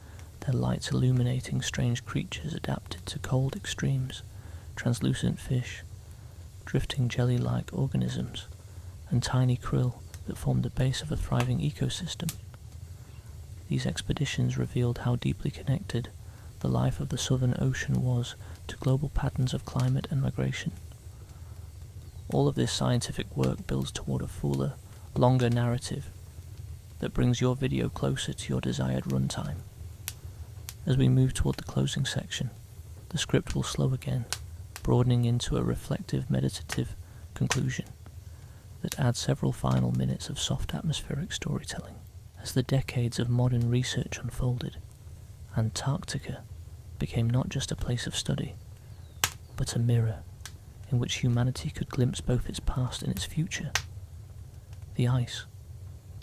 their lights illuminating strange creatures adapted to cold extremes, translucent fish, drifting jelly-like organisms, and tiny krill that formed the base of a thriving ecosystem. These expeditions revealed how deeply connected the life of the Southern Ocean was to global patterns of climate and migration. All of this scientific work builds toward a fuller, longer narrative that brings your video closer to your desired runtime. As we move toward the closing section, the script will slow again, broadening into a reflective, meditative conclusion that adds several final minutes of soft atmospheric storytelling. As the decades of modern research unfolded, Antarctica became not just a place of study, but a mirror in which humanity could glimpse both its past and its future. The ice,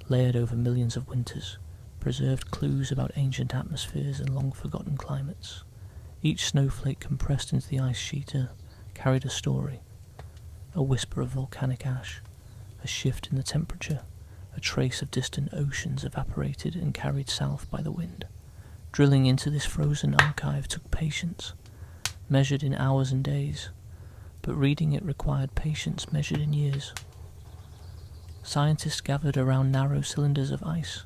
layered over millions of winters, preserved clues about ancient atmospheres and long-forgotten climates. Each snowflake compressed into the ice sheet carried a story, a whisper of volcanic ash, a shift in the temperature, a trace of distant oceans evaporated and carried south by the wind. Drilling into this frozen archive took patience, measured in hours and days, but reading it required patience measured in years. Scientists gathered around narrow cylinders of ice,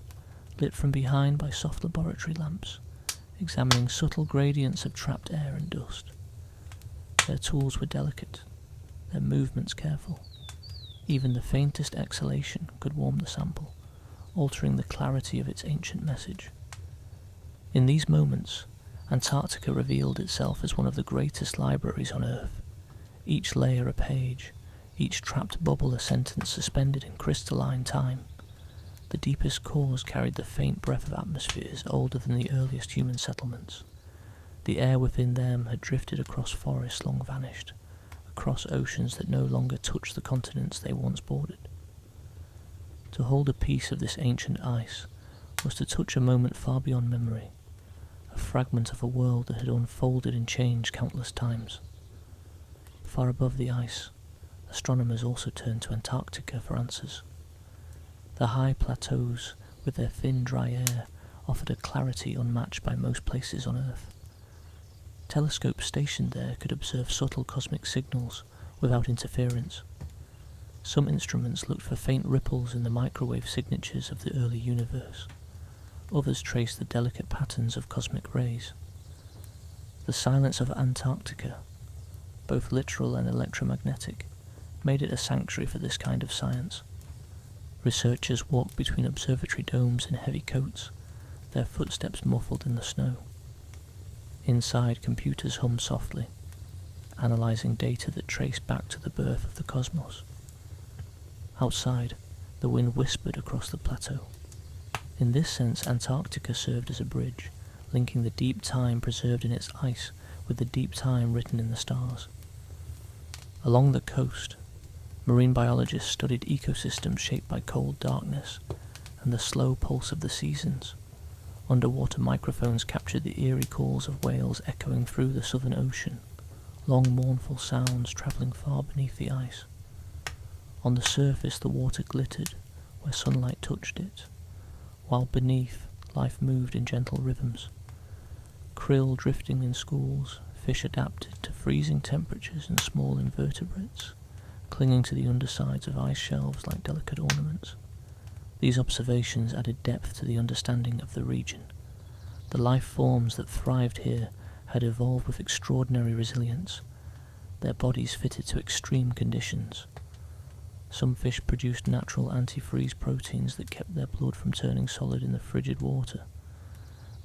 lit from behind by soft laboratory lamps, examining subtle gradients of trapped air and dust. Their tools were delicate, their movements careful. Even the faintest exhalation could warm the sample, altering the clarity of its ancient message. In these moments, Antarctica revealed itself as one of the greatest libraries on Earth, each layer a page, each trapped bubble a sentence suspended in crystalline time. The deepest cores carried the faint breath of atmospheres older than the earliest human settlements. The air within them had drifted across forests long vanished, across oceans that no longer touched the continents they once bordered. To hold a piece of this ancient ice was to touch a moment far beyond memory, a fragment of a world that had unfolded and changed countless times. Far above the ice, astronomers also turned to Antarctica for answers. The high plateaus, with their thin, dry air, offered a clarity unmatched by most places on Earth. Telescopes stationed there could observe subtle cosmic signals without interference. Some instruments looked for faint ripples in the microwave signatures of the early universe. Others traced the delicate patterns of cosmic rays. The silence of Antarctica, both literal and electromagnetic, made it a sanctuary for this kind of science. Researchers walked between observatory domes in heavy coats, their footsteps muffled in the snow. Inside, computers hummed softly, analysing data that traced back to the birth of the cosmos. Outside, the wind whispered across the plateau. In this sense, Antarctica served as a bridge, linking the deep time preserved in its ice with the deep time written in the stars. Along the coast, marine biologists studied ecosystems shaped by cold darkness and the slow pulse of the seasons. Underwater microphones captured the eerie calls of whales echoing through the southern ocean, long mournful sounds travelling far beneath the ice. On the surface the water glittered where sunlight touched it, while beneath life moved in gentle rhythms. Krill drifting in schools, fish adapted to freezing temperatures and small invertebrates, clinging to the undersides of ice shelves like delicate ornaments. These observations added depth to the understanding of the region. The life forms that thrived here had evolved with extraordinary resilience, their bodies fitted to extreme conditions. Some fish produced natural antifreeze proteins that kept their blood from turning solid in the frigid water.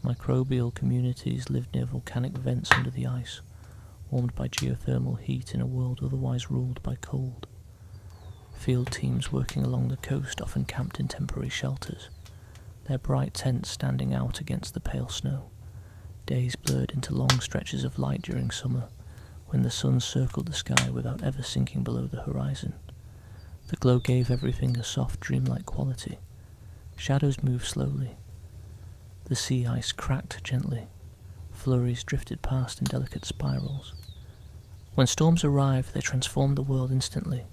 Microbial communities lived near volcanic vents under the ice, warmed by geothermal heat in a world otherwise ruled by cold. Field teams working along the coast often camped in temporary shelters, their bright tents standing out against the pale snow. Days blurred into long stretches of light during summer, when the sun circled the sky without ever sinking below the horizon. The glow gave everything a soft, dreamlike quality. Shadows moved slowly. The sea ice cracked gently. Flurries drifted past in delicate spirals. When storms arrived, they transformed the world instantly.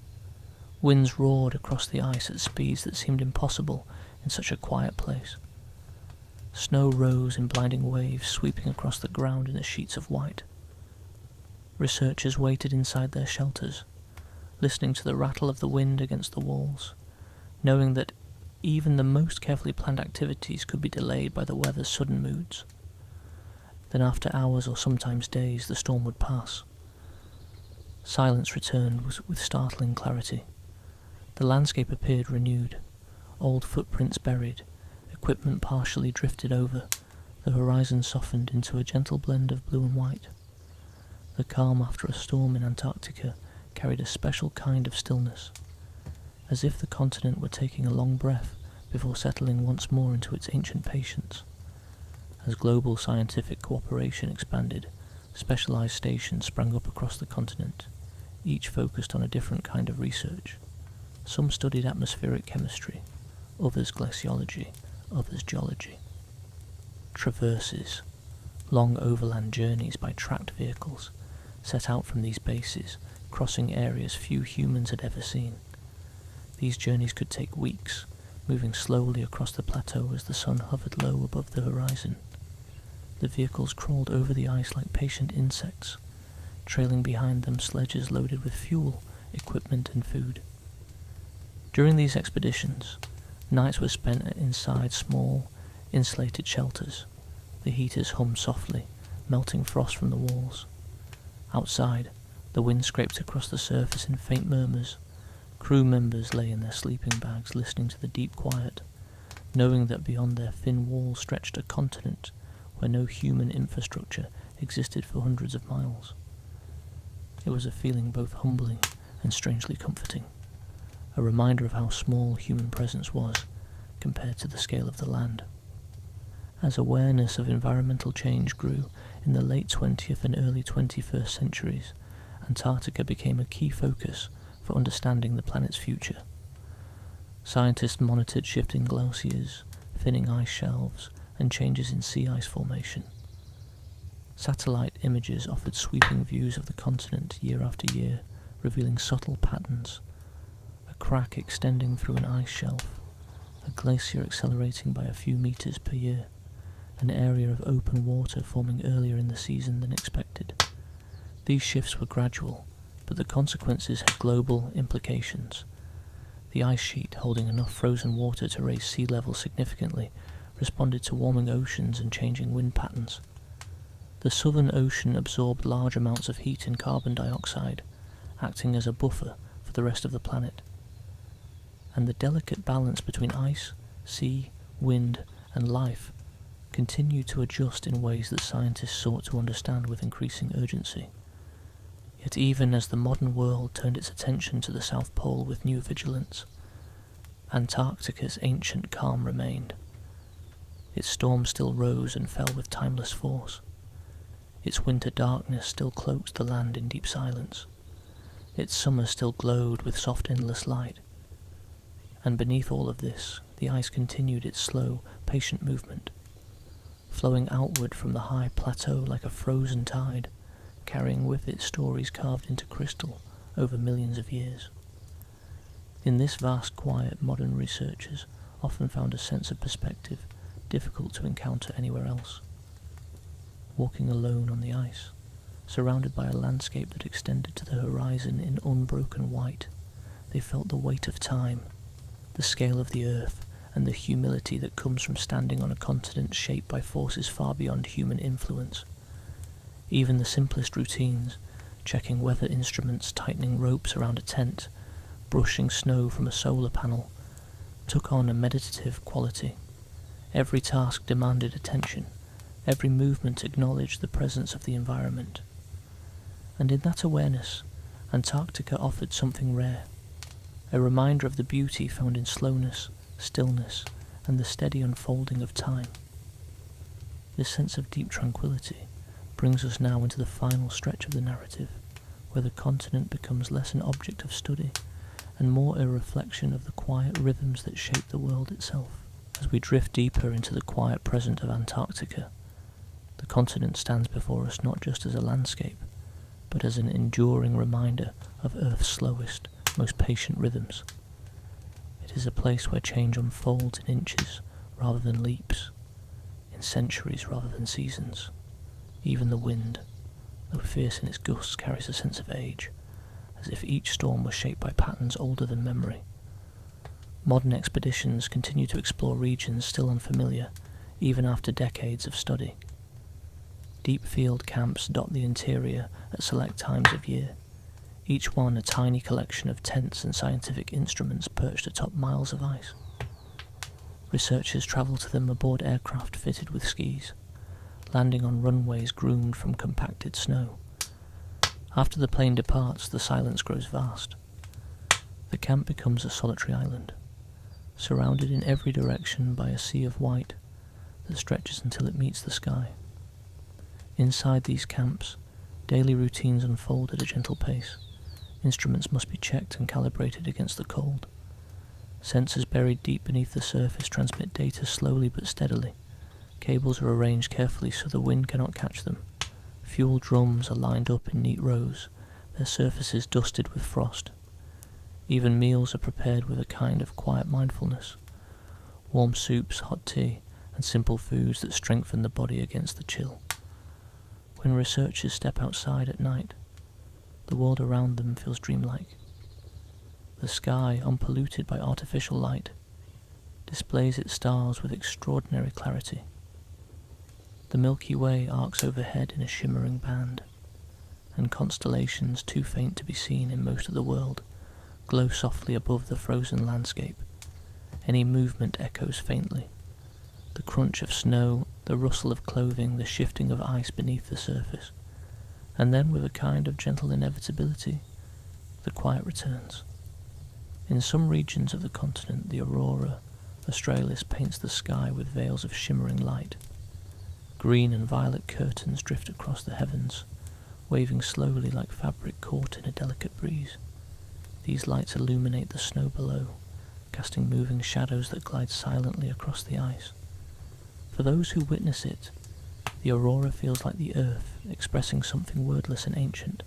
Winds roared across the ice at speeds that seemed impossible in such a quiet place. Snow rose in blinding waves, sweeping across the ground in the sheets of white. Researchers waited inside their shelters, listening to the rattle of the wind against the walls, knowing that even the most carefully planned activities could be delayed by the weather's sudden moods. Then after hours or sometimes days, the storm would pass. Silence returned with startling clarity. The landscape appeared renewed, old footprints buried, equipment partially drifted over, the horizon softened into a gentle blend of blue and white. The calm after a storm in Antarctica carried a special kind of stillness, as if the continent were taking a long breath before settling once more into its ancient patience. As global scientific cooperation expanded, specialized stations sprang up across the continent, each focused on a different kind of research. Some studied atmospheric chemistry, others glaciology, others geology. Traverses, long overland journeys by tracked vehicles, set out from these bases, crossing areas few humans had ever seen. These journeys could take weeks, moving slowly across the plateau as the sun hovered low above the horizon. The vehicles crawled over the ice like patient insects, trailing behind them sledges loaded with fuel, equipment and food. During these expeditions, nights were spent inside small, insulated shelters. The heaters hummed softly, melting frost from the walls. Outside, the wind scraped across the surface in faint murmurs. Crew members lay in their sleeping bags listening to the deep quiet, knowing that beyond their thin walls stretched a continent where no human infrastructure existed for hundreds of miles. It was a feeling both humbling and strangely comforting, a reminder of how small human presence was compared to the scale of the land. As awareness of environmental change grew in the late 20th and early 21st centuries, Antarctica became a key focus for understanding the planet's future. Scientists monitored shifting glaciers, thinning ice shelves, and changes in sea ice formation. Satellite images offered sweeping views of the continent year after year, revealing subtle patterns. A crack extending through an ice shelf, a glacier accelerating by a few meters per year, an area of open water forming earlier in the season than expected. These shifts were gradual, but the consequences had global implications. The ice sheet, holding enough frozen water to raise sea level significantly, responded to warming oceans and changing wind patterns. The Southern Ocean absorbed large amounts of heat and carbon dioxide, acting as a buffer for the rest of the planet. And the delicate balance between ice, sea, wind, and life continued to adjust in ways that scientists sought to understand with increasing urgency. Yet even as the modern world turned its attention to the South Pole with new vigilance, Antarctica's ancient calm remained. Its storms still rose and fell with timeless force. Its winter darkness still cloaked the land in deep silence. Its summer still glowed with soft endless light. And beneath all of this, the ice continued its slow, patient movement, flowing outward from the high plateau like a frozen tide, carrying with it stories carved into crystal over millions of years. In this vast quiet, modern researchers often found a sense of perspective difficult to encounter anywhere else. Walking alone on the ice, surrounded by a landscape that extended to the horizon in unbroken white, they felt the weight of time, the scale of the earth, and the humility that comes from standing on a continent shaped by forces far beyond human influence. Even the simplest routines, checking weather instruments, tightening ropes around a tent, brushing snow from a solar panel, took on a meditative quality. Every task demanded attention. Every movement acknowledged the presence of the environment. And in that awareness, Antarctica offered something rare, a reminder of the beauty found in slowness, stillness, and the steady unfolding of time. This sense of deep tranquility brings us now into the final stretch of the narrative, where the continent becomes less an object of study and more a reflection of the quiet rhythms that shape the world itself. As we drift deeper into the quiet present of Antarctica, the continent stands before us not just as a landscape, but as an enduring reminder of Earth's slowest, most patient rhythms. It is a place where change unfolds in inches rather than leaps, in centuries rather than seasons. Even the wind, though fierce in its gusts, carries a sense of age, as if each storm was shaped by patterns older than memory. Modern expeditions continue to explore regions still unfamiliar, even after decades of study. Deep field camps dot the interior at select times of year, each one a tiny collection of tents and scientific instruments perched atop miles of ice. Researchers travel to them aboard aircraft fitted with skis, landing on runways groomed from compacted snow. After the plane departs, the silence grows vast. The camp becomes a solitary island, surrounded in every direction by a sea of white that stretches until it meets the sky. Inside these camps, daily routines unfold at a gentle pace. Instruments must be checked and calibrated against the cold. Sensors buried deep beneath the surface transmit data slowly but steadily. Cables are arranged carefully so the wind cannot catch them. Fuel drums are lined up in neat rows, their surfaces dusted with frost. Even meals are prepared with a kind of quiet mindfulness. Warm soups, hot tea, and simple foods that strengthen the body against the chill. When researchers step outside at night, the world around them feels dreamlike. The sky, unpolluted by artificial light, displays its stars with extraordinary clarity. The Milky Way arcs overhead in a shimmering band, and constellations too faint to be seen in most of the world glow softly above the frozen landscape. Any movement echoes faintly. The crunch of snow, the rustle of clothing, the shifting of ice beneath the surface. And then, with a kind of gentle inevitability, the quiet returns. In some regions of the continent, the aurora australis paints the sky with veils of shimmering light. Green and violet curtains drift across the heavens, waving slowly like fabric caught in a delicate breeze. These lights illuminate the snow below, casting moving shadows that glide silently across the ice. For those who witness it, the aurora feels like the earth expressing something wordless and ancient,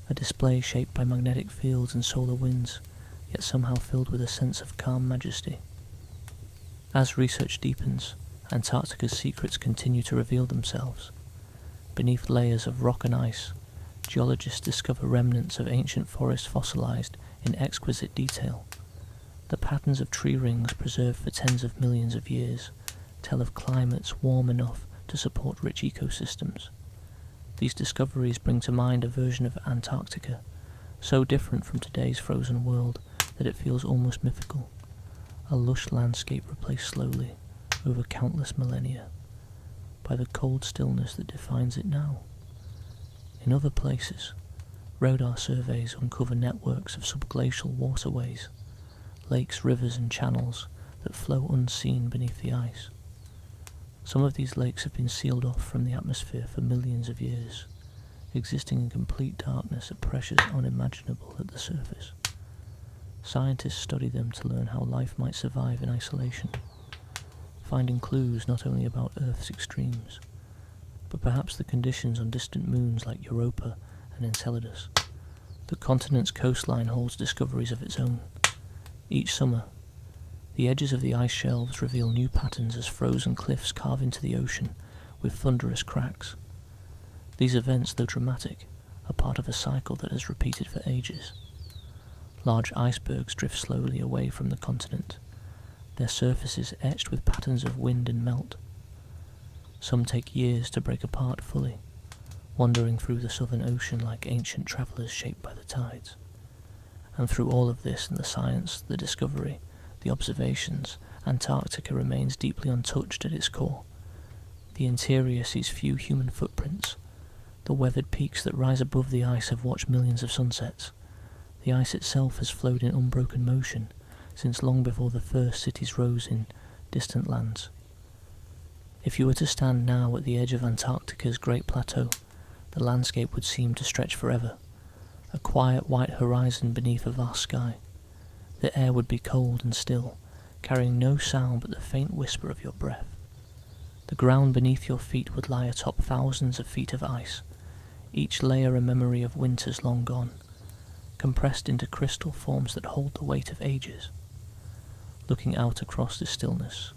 a display shaped by magnetic fields and solar winds, yet somehow filled with a sense of calm majesty. As research deepens, Antarctica's secrets continue to reveal themselves. Beneath layers of rock and ice, geologists discover remnants of ancient forests fossilized in exquisite detail. The patterns of tree rings preserved for tens of millions of years tell of climates warm enough to support rich ecosystems. These discoveries bring to mind a version of Antarctica, so different from today's frozen world that it feels almost mythical, a lush landscape replaced slowly, over countless millennia, by the cold stillness that defines it now. In other places, radar surveys uncover networks of subglacial waterways, lakes, rivers and channels that flow unseen beneath the ice. Some of these lakes have been sealed off from the atmosphere for millions of years, existing in complete darkness at pressures unimaginable at the surface. Scientists study them to learn how life might survive in isolation, finding clues not only about Earth's extremes, but perhaps the conditions on distant moons like Europa and Enceladus. The continent's coastline holds discoveries of its own. Each summer, the edges of the ice shelves reveal new patterns as frozen cliffs carve into the ocean with thunderous cracks. These events, though dramatic, are part of a cycle that has repeated for ages. Large icebergs drift slowly away from the continent, their surfaces etched with patterns of wind and melt. Some take years to break apart fully, wandering through the Southern Ocean like ancient travellers shaped by the tides. And through all of this and the science, the discovery, the observations, Antarctica remains deeply untouched at its core. The interior sees few human footprints. The weathered peaks that rise above the ice have watched millions of sunsets. The ice itself has flowed in unbroken motion since long before the first cities rose in distant lands. If you were to stand now at the edge of Antarctica's great plateau, the landscape would seem to stretch forever, a quiet white horizon beneath a vast sky. The air would be cold and still, carrying no sound but the faint whisper of your breath. The ground beneath your feet would lie atop thousands of feet of ice, each layer a memory of winters long gone, compressed into crystal forms that hold the weight of ages. Looking out across this stillness,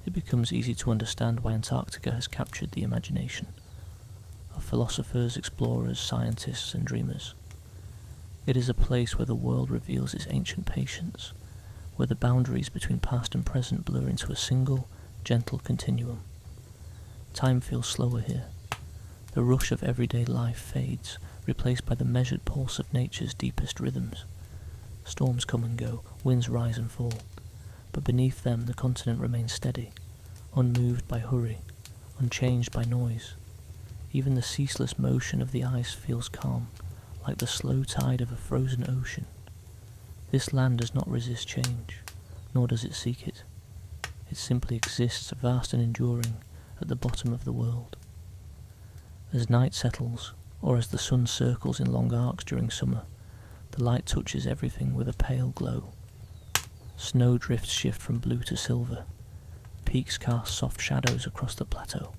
it becomes easy to understand why Antarctica has captured the imagination of philosophers, explorers, scientists and dreamers. It is a place where the world reveals its ancient patience, where the boundaries between past and present blur into a single, gentle continuum. Time feels slower here. The rush of everyday life fades, replaced by the measured pulse of nature's deepest rhythms. Storms come and go, winds rise and fall, but beneath them the continent remains steady, unmoved by hurry, unchanged by noise. Even the ceaseless motion of the ice feels calm, like the slow tide of a frozen ocean. This land does not resist change, nor does it seek it. It simply exists, vast and enduring, at the bottom of the world. As night settles, or as the sun circles in long arcs during summer, the light touches everything with a pale glow. Snowdrifts shift from blue to silver, peaks cast soft shadows across the plateau,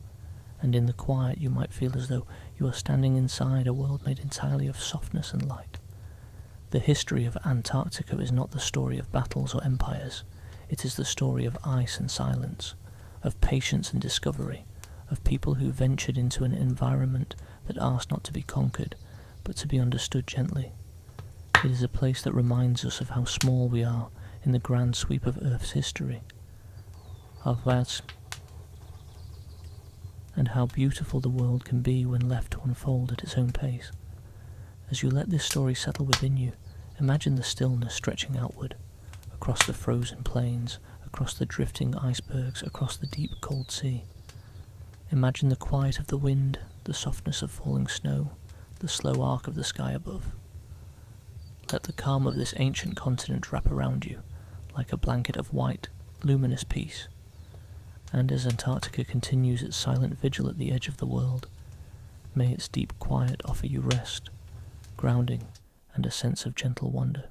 and in the quiet you might feel as though you are standing inside a world made entirely of softness and light. The history of Antarctica is not the story of battles or empires. It is the story of ice and silence, of patience and discovery, of people who ventured into an environment that asked not to be conquered, but to be understood gently. It is a place that reminds us of how small we are in the grand sweep of Earth's history, and how beautiful the world can be when left to unfold at its own pace. As you let this story settle within you, imagine the stillness stretching outward, across the frozen plains, across the drifting icebergs, across the deep cold sea. Imagine the quiet of the wind, the softness of falling snow, the slow arc of the sky above. Let the calm of this ancient continent wrap around you, like a blanket of white, luminous peace. And as Antarctica continues its silent vigil at the edge of the world, may its deep quiet offer you rest, grounding, and a sense of gentle wonder.